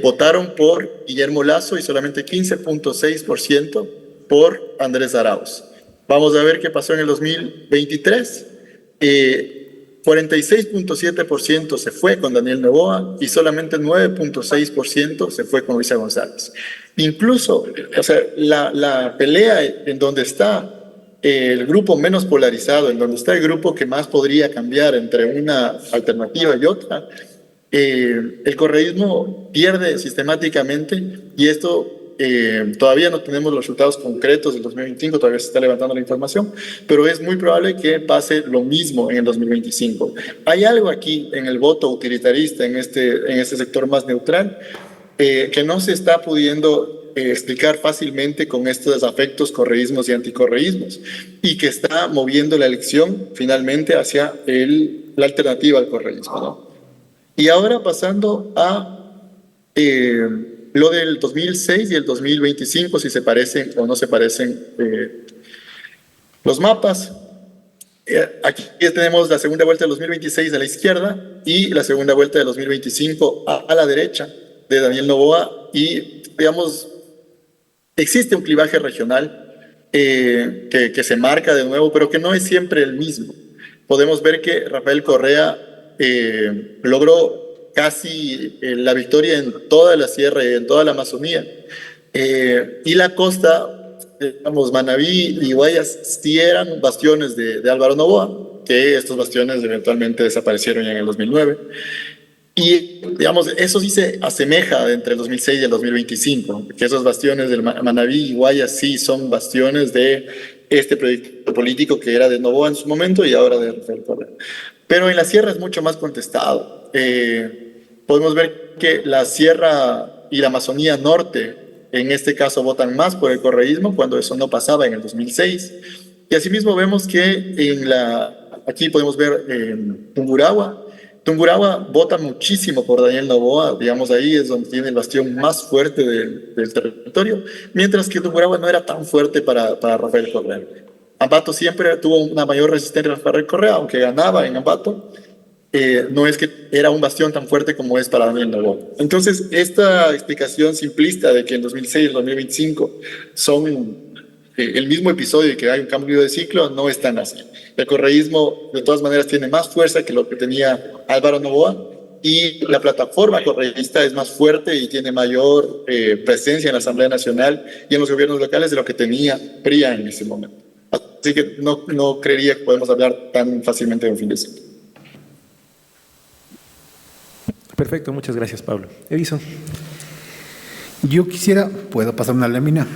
votaron por Guillermo Lasso y solamente 15.6% por Andrés Arauz. Vamos a ver qué pasó en el 2023. 46.7% se fue con Daniel Noboa y solamente 9.6% se fue con Luisa González. Incluso, o sea, la pelea en donde está el grupo menos polarizado, en donde está el grupo que más podría cambiar entre una alternativa y otra, el correísmo pierde sistemáticamente y esto todavía no tenemos los resultados concretos del 2025, todavía se está levantando la información, pero es muy probable que pase lo mismo en el 2025. Hay algo aquí en el voto utilitarista, en este sector más neutral, que no se está pudiendo explicar fácilmente con estos afectos correísmos y anticorreísmos, y que está moviendo la elección finalmente hacia la alternativa al correísmo, ¿no? Y ahora pasando a lo del 2006 y el 2025, si se parecen o no se parecen los mapas. Aquí tenemos la segunda vuelta del 2026 a la izquierda y la segunda vuelta del 2025 a la derecha de Daniel Noboa y, digamos, existe un clivaje regional que se marca de nuevo, pero que no es siempre el mismo. Podemos ver que Rafael Correa logró casi la victoria en toda la sierra y en toda la Amazonía. Y la costa, digamos, Manabí y Guayas, sí eran bastiones de Álvaro Noboa, que estos bastiones eventualmente desaparecieron ya en el 2009. Y, digamos, eso sí se asemeja entre el 2006 y el 2025, que esos bastiones del Manabí y Guayas sí son bastiones de este proyecto político que era de Noboa en su momento y ahora de Rafael Correa. Pero en la sierra es mucho más contestado. Podemos ver que la sierra y la Amazonía Norte, en este caso, votan más por el correísmo cuando eso no pasaba en el 2006. Y asimismo vemos que aquí podemos ver Tungurahua. Tungurahua vota muchísimo por Daniel Noboa, digamos, ahí es donde tiene el bastión más fuerte del territorio, mientras que Tungurahua no era tan fuerte para Rafael Correa. Ambato siempre tuvo una mayor resistencia a Rafael Correa, aunque ganaba en Ambato, no es que era un bastión tan fuerte como es para Daniel Noboa. Entonces, esta explicación simplista de que en 2006 y 2025 son el mismo episodio y que hay un cambio de ciclo, no es tan así. El correísmo, de todas maneras, tiene más fuerza que lo que tenía Álvaro Noboa y la plataforma correísta es más fuerte y tiene mayor presencia en la Asamblea Nacional y en los gobiernos locales de lo que tenía PRIA en ese momento. Así que no creería que podemos hablar tan fácilmente de un fin de ciclo. Perfecto, muchas gracias, Pablo. Edison. Yo quisiera, ¿puedo pasar una lámina?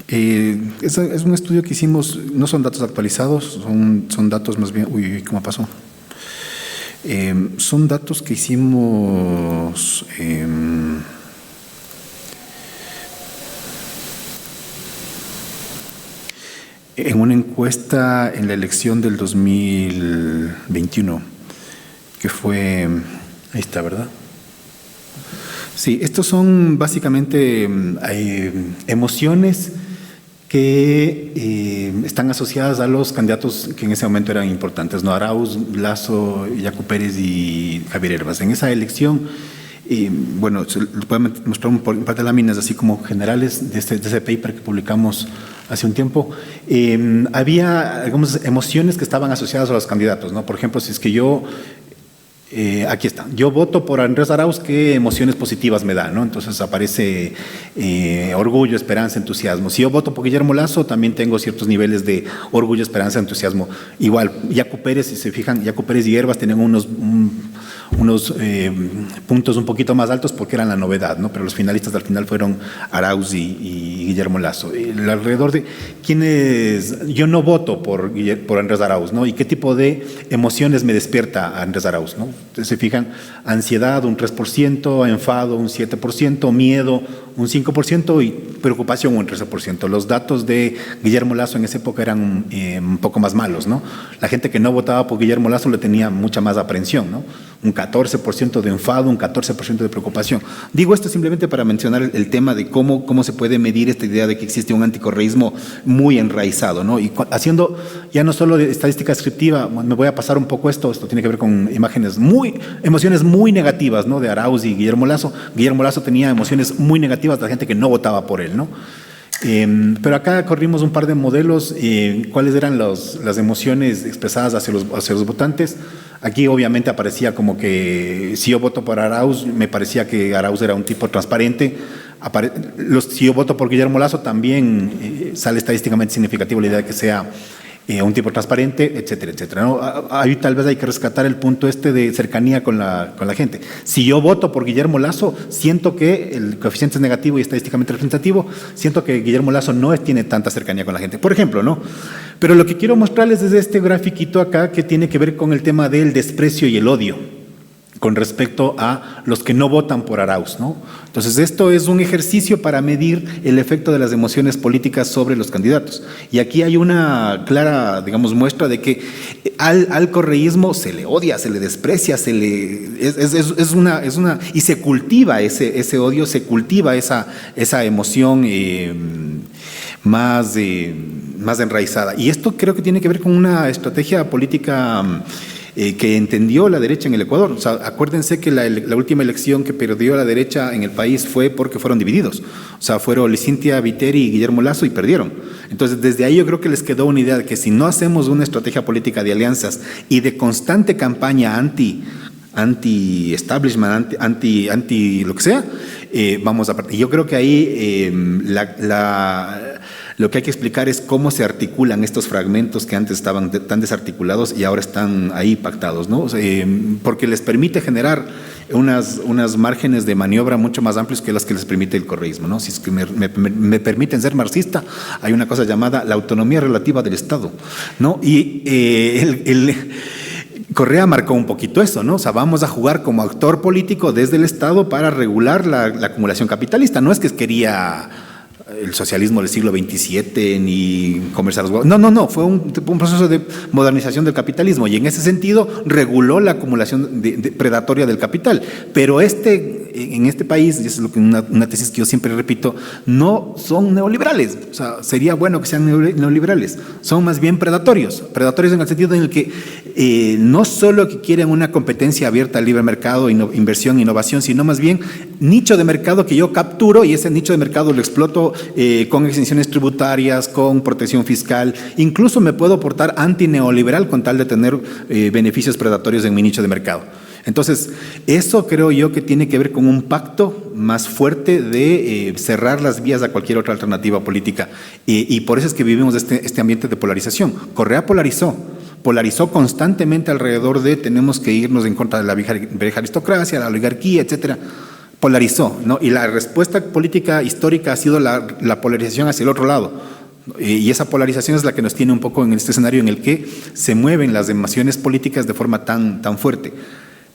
Es un estudio que hicimos, no son datos actualizados, son datos más bien, uy, ¿cómo pasó? Son datos que hicimos en una encuesta en la elección del 2021, que fue, ahí está, ¿verdad? Sí, estos son básicamente emociones que están asociadas a los candidatos que en ese momento eran importantes, ¿no? Arauz, Lasso, Yacu Pérez y Javier Herbas. En esa elección, bueno, se puede mostrar un par de láminas así como generales de ese paper que publicamos hace un tiempo. Había, digamos, emociones que estaban asociadas a los candidatos, ¿no? Por ejemplo, si es que yo... aquí está. Yo voto por Andrés Arauz, ¿qué emociones positivas me da, no? Entonces aparece orgullo, esperanza, entusiasmo. Si yo voto por Guillermo Lasso, también tengo ciertos niveles de orgullo, esperanza, entusiasmo. Igual, Yacu Pérez, si se fijan, Yacu Pérez y Herbas tienen unos puntos un poquito más altos porque eran la novedad, ¿no? Pero los finalistas al final fueron Arauz y Guillermo Lasso. Alrededor de quienes yo no voto por Andrés Arauz, ¿no? Y qué tipo de emociones me despierta Andrés Arauz, ¿no? Entonces, se fijan, ansiedad un 3%, enfado un 7%, miedo un 5% y preocupación un 13%. Los datos de Guillermo Lasso en esa época eran un poco más malos, ¿no? La gente que no votaba por Guillermo Lasso le tenía mucha más aprensión, ¿no? Un 14% de enfado, un 14% de preocupación. Digo esto simplemente para mencionar el tema de cómo se puede medir esta idea de que existe un anticorreísmo muy enraizado, ¿no? Y haciendo ya no solo de estadística descriptiva, me voy a pasar un poco esto tiene que ver con emociones muy negativas, ¿no? De Arauz y Guillermo Lasso. Guillermo Lasso tenía emociones muy negativas de la gente que no votaba por él, ¿no? Pero acá corrimos un par de modelos, cuáles eran las emociones expresadas hacia los votantes. Aquí obviamente aparecía como que si yo voto por Arauz, me parecía que Arauz era un tipo transparente. Si yo voto por Guillermo Lasso, también sale estadísticamente significativo la idea de que sea un tipo transparente, etcétera, etcétera, ¿no? Ahí tal vez hay que rescatar el punto de cercanía con la gente. Si yo voto por Guillermo Lasso, siento que el coeficiente es negativo y estadísticamente representativo, siento que Guillermo Lasso no tiene tanta cercanía con la gente, por ejemplo, ¿no? Pero lo que quiero mostrarles es este grafiquito acá que tiene que ver con el tema del desprecio y el odio con respecto a los que no votan por Arauz, ¿no? Entonces, esto es un ejercicio para medir el efecto de las emociones políticas sobre los candidatos. Y aquí hay una clara, digamos, muestra de que al correísmo se le odia, se le desprecia, y se cultiva ese odio, se cultiva esa emoción más enraizada. Y esto creo que tiene que ver con una estrategia política que entendió la derecha en el Ecuador. O sea, acuérdense que la última elección que perdió la derecha en el país fue porque fueron divididos. O sea, fueron Cintia Viteri y Guillermo Lasso y perdieron. Entonces, desde ahí yo creo que les quedó una idea de que si no hacemos una estrategia política de alianzas y de constante campaña anti-establishment, anti lo que sea, vamos a partir. Y yo creo que ahí lo que hay que explicar es cómo se articulan estos fragmentos que antes estaban tan desarticulados y ahora están ahí pactados, ¿no? O sea, porque les permite generar unas márgenes de maniobra mucho más amplios que las que les permite el correísmo, ¿no? Si es que me permiten ser marxista, hay una cosa llamada la autonomía relativa del Estado, ¿no? Y Correa marcó un poquito eso, ¿no? O sea, vamos a jugar como actor político desde el Estado para regular la acumulación capitalista. No es que quería el socialismo del siglo XXVII ni comerciar los huevos. No, fue un proceso de modernización del capitalismo y en ese sentido reguló la acumulación predatoria del capital. Pero en este país, y eso es lo que una tesis que yo siempre repito, no son neoliberales. O sea, sería bueno que sean neoliberales. Son más bien predatorios en el sentido en el que no solo que quieren una competencia abierta al libre mercado, inversión, innovación, sino más bien nicho de mercado que yo capturo y ese nicho de mercado lo exploto con exenciones tributarias, con protección fiscal. Incluso me puedo portar antineoliberal con tal de tener beneficios predatorios en mi nicho de mercado. Entonces, eso creo yo que tiene que ver con un pacto más fuerte de cerrar las vías a cualquier otra alternativa política. Y por eso es que vivimos este ambiente de polarización. Correa polarizó constantemente alrededor de tenemos que irnos en contra de la vieja aristocracia, la oligarquía, etcétera. Polarizó, ¿no? Y la respuesta política histórica ha sido la polarización hacia el otro lado. Y esa polarización es la que nos tiene un poco en este escenario en el que se mueven las emociones políticas de forma tan fuerte.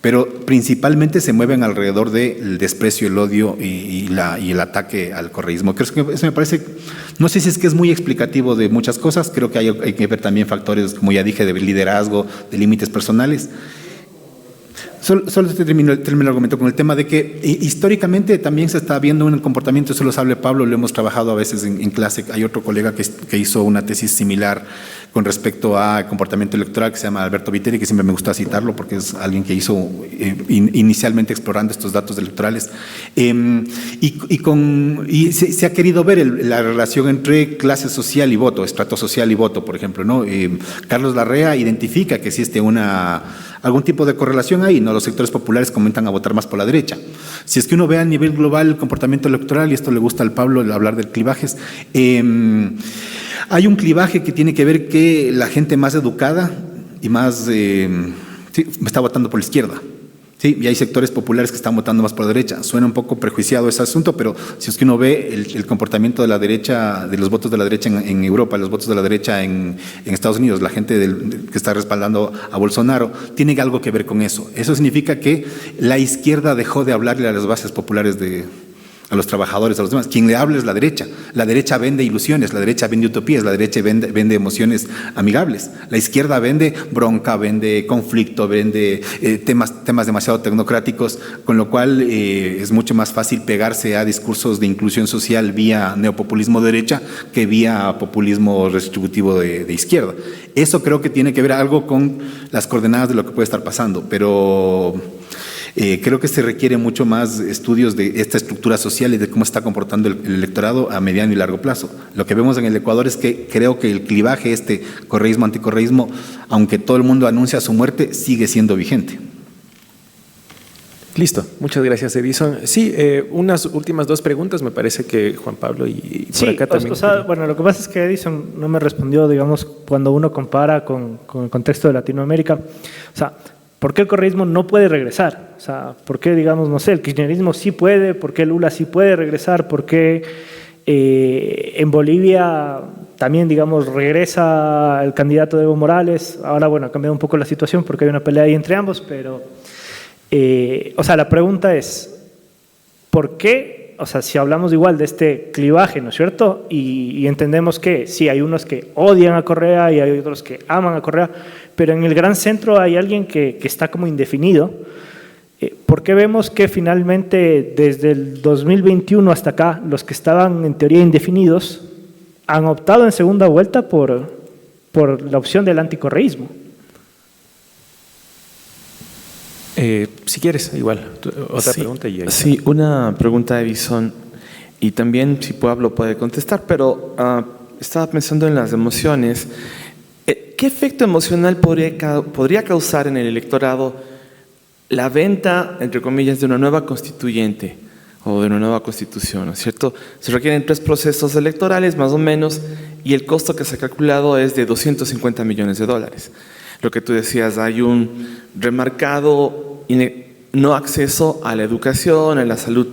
Pero principalmente se mueven alrededor del desprecio, el odio y el ataque al correísmo. Creo que eso me parece, no sé si es que es muy explicativo de muchas cosas, creo que hay que ver también factores, como ya dije, de liderazgo, de límites personales. Solo termino el argumento con el tema de que históricamente también se está viendo un comportamiento, eso lo sabe Pablo, lo hemos trabajado a veces en clase, hay otro colega que hizo una tesis similar con respecto a comportamiento electoral que se llama Alberto Viteri, que siempre me gusta citarlo porque es alguien que hizo inicialmente explorando estos datos electorales, y se ha querido ver la relación entre clase social y voto, estrato social y voto, por ejemplo, ¿no? Carlos Larrea identifica que existe algún tipo de correlación ahí, ¿no? Los sectores populares comienzan a votar más por la derecha. Si es que uno ve a nivel global el comportamiento electoral, y esto le gusta al Pablo hablar de clivajes, hay un clivaje que tiene que ver que la gente más educada y más está votando por la izquierda. Sí, y hay sectores populares que están votando más por la derecha. Suena un poco prejuiciado ese asunto, pero si es que uno ve el comportamiento de la derecha, de los votos de la derecha en Europa, los votos de la derecha en Estados Unidos, la gente que está respaldando a Bolsonaro, tiene algo que ver con eso. Eso significa que la izquierda dejó de hablarle a las bases populares a los trabajadores, a los demás. Quien le habla es la derecha. La derecha vende ilusiones, la derecha vende utopías, la derecha vende emociones amigables. La izquierda vende bronca, vende conflicto, vende temas demasiado tecnocráticos, con lo cual es mucho más fácil pegarse a discursos de inclusión social vía neopopulismo de derecha que vía populismo redistributivo de izquierda. Eso creo que tiene que ver algo con las coordenadas de lo que puede estar pasando, pero creo que se requiere mucho más estudios de esta estructura social y de cómo está comportando el electorado a mediano y largo plazo. Lo que vemos en el Ecuador es que creo que el clivaje, correísmo, anticorreísmo, aunque todo el mundo anuncia su muerte, sigue siendo vigente. Listo, muchas gracias, Edison. Sí, unas últimas dos preguntas, me parece que Juan Pablo y por sí, acá también. Bueno, lo que pasa es que Edison no me respondió, digamos, cuando uno compara con el contexto de Latinoamérica. O sea, ¿por qué el correísmo no puede regresar? O sea, ¿por qué, digamos, no sé, el kirchnerismo sí puede? ¿Por qué Lula sí puede regresar? ¿Por qué en Bolivia también, digamos, regresa el candidato de Evo Morales? Ahora, bueno, ha cambiado un poco la situación porque hay una pelea ahí entre ambos, pero, o sea, la pregunta es, ¿por qué? O sea, si hablamos igual de este clivaje, ¿no es cierto? Y entendemos que sí, hay unos que odian a Correa y hay otros que aman a Correa, pero en el gran centro hay alguien que está como indefinido. ¿Por qué vemos que finalmente desde el 2021 hasta acá los que estaban en teoría indefinidos han optado en segunda vuelta por la opción del anticorreísmo? Si quieres, igual, otra pregunta. Sí, una pregunta de Edison, y también si Pablo puede contestar, pero estaba pensando en las emociones. ¿Qué efecto emocional podría causar en el electorado la venta, entre comillas, de una nueva constituyente o de una nueva constitución, ¿no es cierto? Se requieren 3 procesos electorales más o menos y el costo que se ha calculado es de $250 millones. Lo que tú decías, hay un remarcado no acceso a la educación, a la salud.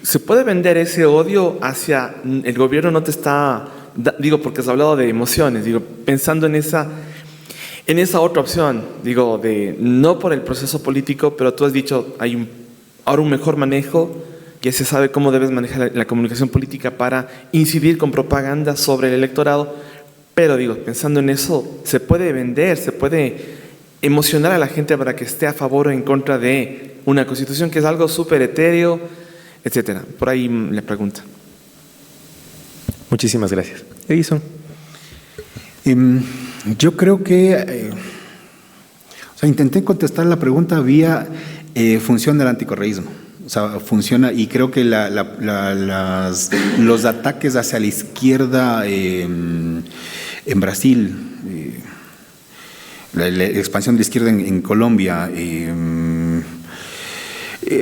¿Se puede vender ese odio hacia el gobierno? No te está, digo, porque has hablado de emociones, digo, pensando en esa otra opción, digo, de no por el proceso político, pero tú has dicho, hay ahora un mejor manejo, ya se sabe cómo debes manejar la comunicación política para incidir con propaganda sobre el electorado, pero digo, pensando en eso, se puede vender, se puede emocionar a la gente para que esté a favor o en contra de una constitución que es algo súper etéreo, etcétera. Por ahí la pregunta. Muchísimas gracias. Edison. Yo creo que, intenté contestar la pregunta vía función del anticorreísmo. O sea, funciona, y creo que los ataques hacia la izquierda en Brasil, la expansión de la izquierda en Colombia,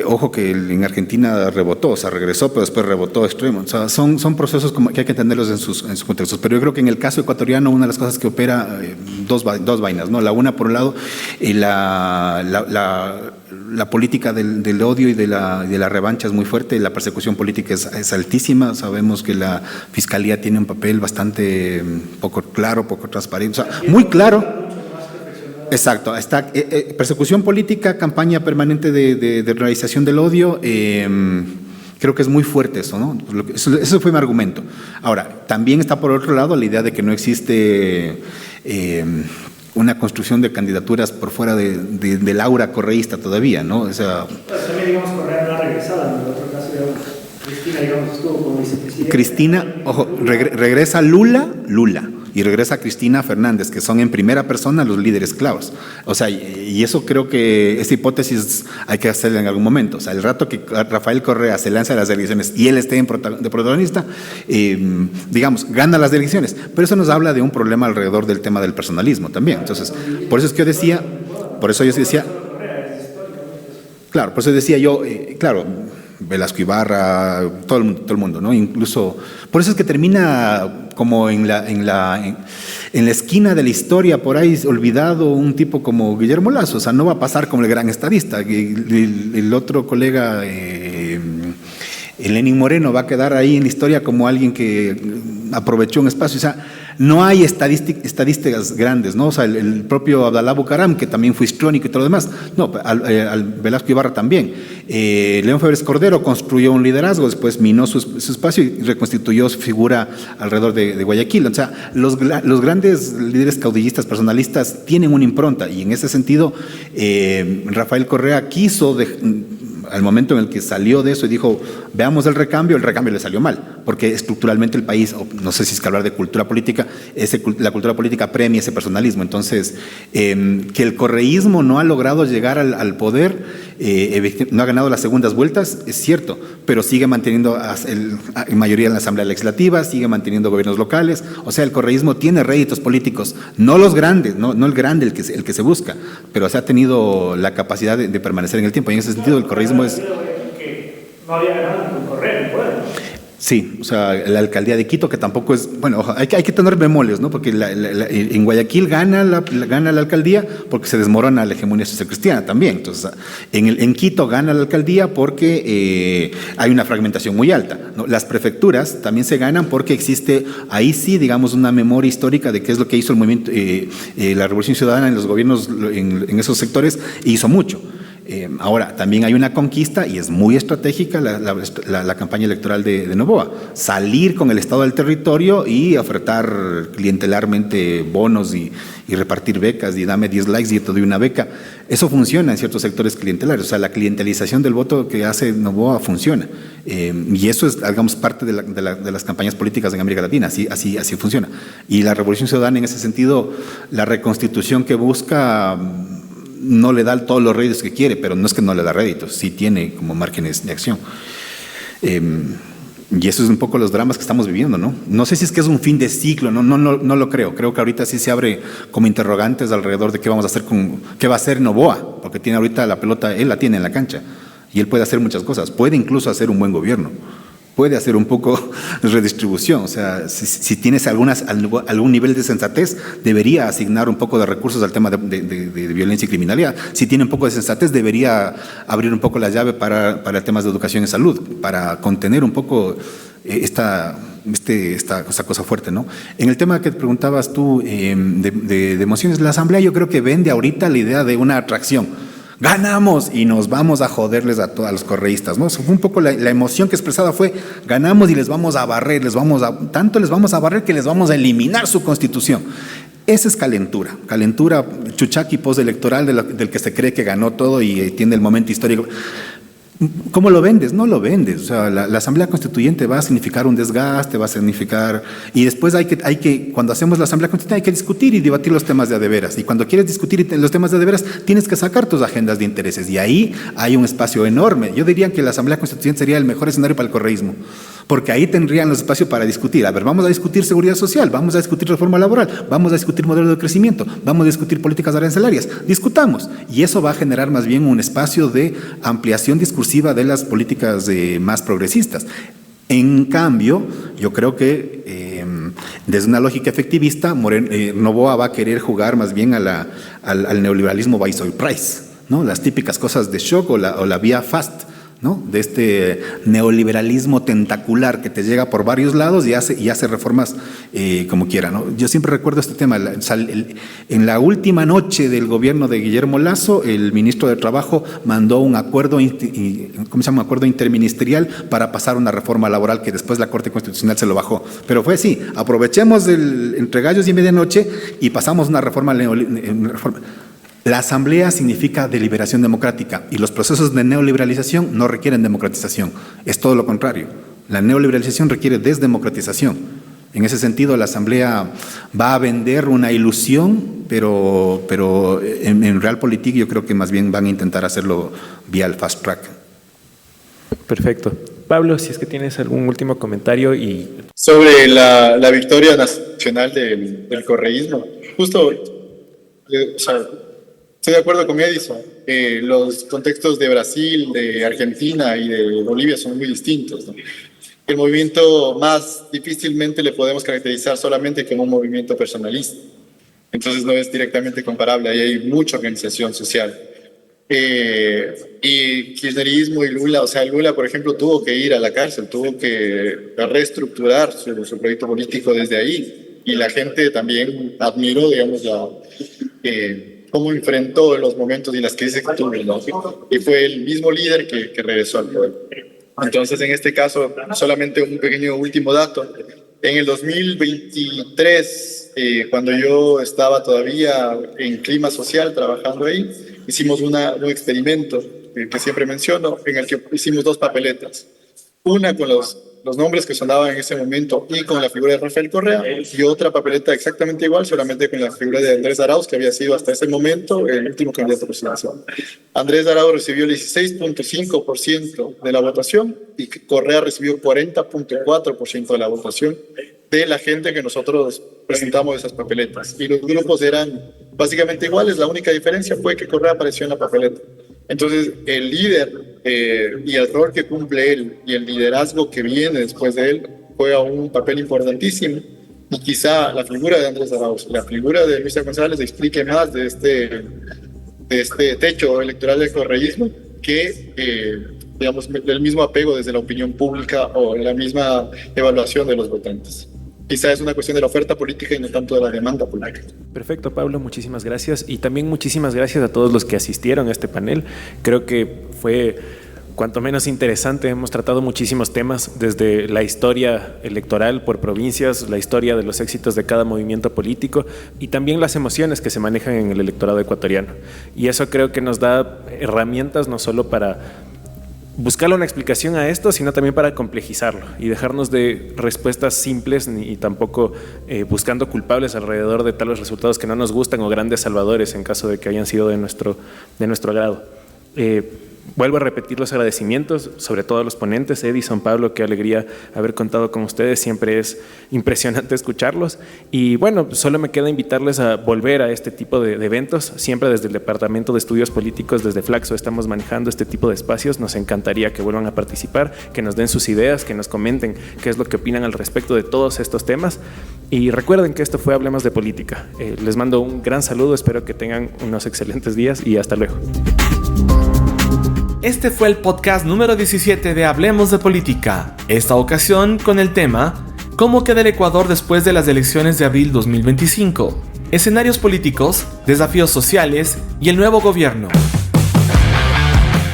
Ojo que en Argentina rebotó, o sea, regresó, pero después rebotó extremo. O sea, son procesos como que hay que entenderlos en sus contextos. Pero yo creo que en el caso ecuatoriano, una de las cosas que opera, dos vainas, ¿no? La una, por un lado, la política del odio y de la revancha es muy fuerte, la persecución política es altísima. Sabemos que la Fiscalía tiene un papel bastante poco claro, poco transparente, o sea, muy claro. Exacto, está persecución política, campaña permanente de realización del odio. Creo que es muy fuerte eso, ¿no? Eso fue mi argumento. Ahora, también está por otro lado la idea de que no existe una construcción de candidaturas por fuera del aura correísta todavía, ¿no? O sea, también, digamos, Correa no ha regresado, en el otro caso, digamos, Cristina, digamos, estuvo como vicepresidenta. Cristina, ojo, regresa Lula, y regresa Cristina Fernández, que son en primera persona los líderes clavos. O sea, y eso creo que esa hipótesis hay que hacerla en algún momento. O sea, el rato que Rafael Correa se lanza a las elecciones y él esté de protagonista, digamos, gana las elecciones. Pero eso nos habla de un problema alrededor del tema del personalismo también. Entonces, por eso es que yo decía, claro, por eso decía yo, claro, Velasco Ibarra, todo el mundo, ¿no? Incluso, por eso es que termina como en la esquina de la historia, por ahí olvidado, un tipo como Guillermo Lasso. O sea, no va a pasar como el gran estadista. El otro colega, Lenín Moreno, va a quedar ahí en la historia como alguien que aprovechó un espacio. O sea, no hay estadísticas grandes, ¿no? O sea, el propio Abdalá Bucaram, que también fue histriónico y todo lo demás. No, al Velasco Ibarra también. León Febres Cordero construyó un liderazgo, después minó su espacio y reconstituyó su figura alrededor de Guayaquil. O sea, los grandes líderes caudillistas, personalistas, tienen una impronta, y en ese sentido, Rafael Correa quiso al momento en el que salió de eso y dijo, veamos el recambio le salió mal, porque estructuralmente el país, no sé si es que hablar de cultura política, la cultura política premia ese personalismo. Entonces, que el correísmo no ha logrado llegar al poder, no ha ganado las segundas vueltas, es cierto, pero sigue manteniendo mayoría en la Asamblea Legislativa, sigue manteniendo gobiernos locales. O sea, el correísmo tiene réditos políticos, no los grandes, no el grande, el que se busca, pero se ha tenido la capacidad de permanecer en el tiempo, y en ese sentido el correísmo es... No había ganado con Correa, Sí, o sea, la alcaldía de Quito, que tampoco es, bueno, hay que tener bemoles, ¿no? Porque en Guayaquil gana la alcaldía porque se desmorona la hegemonía sociocristiana también. Entonces, en Quito gana la alcaldía porque hay una fragmentación muy alta, ¿no? Las prefecturas también se ganan porque existe, ahí sí, digamos, una memoria histórica de qué es lo que hizo el movimiento, la Revolución Ciudadana en los gobiernos en esos sectores, e hizo mucho. Ahora, también hay una conquista, y es muy estratégica la campaña electoral de Noboa. Salir con el Estado del territorio y ofertar clientelarmente bonos y repartir becas, y dame 10 likes y te doy una beca. Eso funciona en ciertos sectores clientelares. O sea, la clientelización del voto que hace Noboa funciona. Y eso es, digamos, parte de las campañas políticas en América Latina. Así funciona. Y la Revolución Ciudadana, en ese sentido, la reconstitución que busca, no le da todos los réditos que quiere, pero no es que no le da réditos, sí tiene como márgenes de acción. Y eso es un poco los dramas que estamos viviendo, ¿no? No sé si es que es un fin de ciclo, no lo creo. Creo que ahorita sí se abre como interrogantes alrededor de qué vamos a hacer qué va a hacer Noboa, porque tiene ahorita la pelota, él la tiene en la cancha, y él puede hacer muchas cosas, puede incluso hacer un buen gobierno, puede hacer un poco de redistribución. O sea, si tienes algún nivel de sensatez, debería asignar un poco de recursos al tema de violencia y criminalidad. Si tiene un poco de sensatez, debería abrir un poco la llave para temas de educación y salud, para contener un poco esta cosa fuerte, ¿no? En el tema que te preguntabas tú de emociones, la Asamblea yo creo que vende ahorita la idea de una atracción. Ganamos y nos vamos a joderles a todos los correístas, ¿no? Eso fue un poco la emoción que expresada fue, ganamos y les vamos a barrer, tanto les vamos a barrer que les vamos a eliminar su constitución. Esa es calentura, chuchaqui postelectoral del que se cree que ganó todo y tiene el momento histórico. ¿Cómo lo vendes? No lo vendes. O sea, la Asamblea Constituyente va a significar un desgaste, va a significar... Y después cuando hacemos la Asamblea Constituyente hay que discutir y debatir los temas de veras. Y cuando quieres discutir los temas de veras, tienes que sacar tus agendas de intereses. Y ahí hay un espacio enorme. Yo diría que la Asamblea Constituyente sería el mejor escenario para el correísmo. Porque ahí tendrían los espacios para discutir. A ver, vamos a discutir seguridad social, vamos a discutir reforma laboral, vamos a discutir modelo de crecimiento, vamos a discutir políticas arancelarias. Discutamos. Y eso va a generar más bien un espacio de ampliación discursiva de las políticas más progresistas. En cambio, yo creo que desde una lógica efectivista, Noboa va a querer jugar más bien al neoliberalismo by surprise, ¿no? Las típicas cosas de shock o la vía fast, ¿no? De este neoliberalismo tentacular que te llega por varios lados y hace reformas como quiera, ¿no? Yo siempre recuerdo este tema. En la última noche del gobierno de Guillermo Lasso, el ministro de Trabajo mandó un acuerdo, ¿cómo se llama? Un acuerdo interministerial para pasar una reforma laboral que después la Corte Constitucional se lo bajó. Pero fue así, aprovechemos entre gallos y medianoche y pasamos una reforma. La asamblea significa deliberación democrática y los procesos de neoliberalización no requieren democratización. Es todo lo contrario. La neoliberalización requiere desdemocratización. En ese sentido, la asamblea va a vender una ilusión, pero en Realpolitik yo creo que más bien van a intentar hacerlo vía el fast track. Perfecto. Pablo, si es que tienes algún último comentario y... Sobre la victoria nacional del correísmo, justo, estoy de acuerdo con Edison. Los contextos de Brasil, de Argentina y de Bolivia son muy distintos, ¿no? El movimiento más difícilmente le podemos caracterizar solamente como un movimiento personalista. Entonces no es directamente comparable, ahí hay mucha organización social. Y kirchnerismo y Lula, Lula, por ejemplo, tuvo que ir a la cárcel, tuvo que reestructurar su proyecto político desde ahí. Y la gente también admiró, digamos, cómo enfrentó los momentos y las crisis que tuvo, ¿no? Y fue el mismo líder que regresó al poder. Entonces, en este caso, solamente un pequeño último dato. En el 2023, cuando yo estaba todavía en clima social trabajando ahí, hicimos un experimento que siempre menciono, en el que hicimos 2 papeletas. Una con los nombres que sonaban en ese momento y con la figura de Rafael Correa, y otra papeleta exactamente igual, solamente con la figura de Andrés Arauz, que había sido hasta ese momento el último candidato presidencial. Andrés Arauz recibió el 16.5% de la votación y Correa recibió 40.4% de la votación de la gente que nosotros presentamos esas papeletas. Y los grupos eran básicamente iguales, la única diferencia fue que Correa apareció en la papeleta. Entonces, el líder y el rol que cumple él y el liderazgo que viene después de él juega un papel importantísimo. Y quizá la figura de Andrés Arauz, la figura de Luisa González explique más de este techo electoral del correísmo que, digamos, el mismo apego desde la opinión pública o la misma evaluación de los votantes. Quizá es una cuestión de la oferta política y no tanto de la demanda política. Perfecto, Pablo, muchísimas gracias. Y también muchísimas gracias a todos los que asistieron a este panel. Creo que fue cuanto menos interesante. Hemos tratado muchísimos temas, desde la historia electoral por provincias, la historia de los éxitos de cada movimiento político y también las emociones que se manejan en el electorado ecuatoriano. Y eso creo que nos da herramientas no solo para buscarle una explicación a esto, sino también para complejizarlo y dejarnos de respuestas simples ni tampoco buscando culpables alrededor de tales resultados que no nos gustan o grandes salvadores en caso de que hayan sido de nuestro agrado. Vuelvo a repetir los agradecimientos, sobre todo a los ponentes, Edison, Pablo, qué alegría haber contado con ustedes, siempre es impresionante escucharlos. Y bueno, solo me queda invitarles a volver a este tipo de eventos, siempre desde el Departamento de Estudios Políticos, desde Flaxo estamos manejando este tipo de espacios, nos encantaría que vuelvan a participar, que nos den sus ideas, que nos comenten qué es lo que opinan al respecto de todos estos temas. Y recuerden que esto fue Hablemos de Política. Les mando un gran saludo, espero que tengan unos excelentes días y hasta luego. Este fue el podcast número 17 de Hablemos de Política, esta ocasión con el tema ¿Cómo queda el Ecuador después de las elecciones de abril 2025? Escenarios políticos, desafíos sociales y el nuevo gobierno.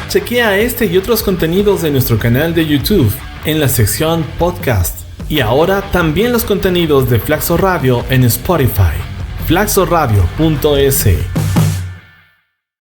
Chequea este y otros contenidos de nuestro canal de YouTube en la sección Podcast. Y ahora también los contenidos de Flaxo Radio en Spotify. flaxoradio.es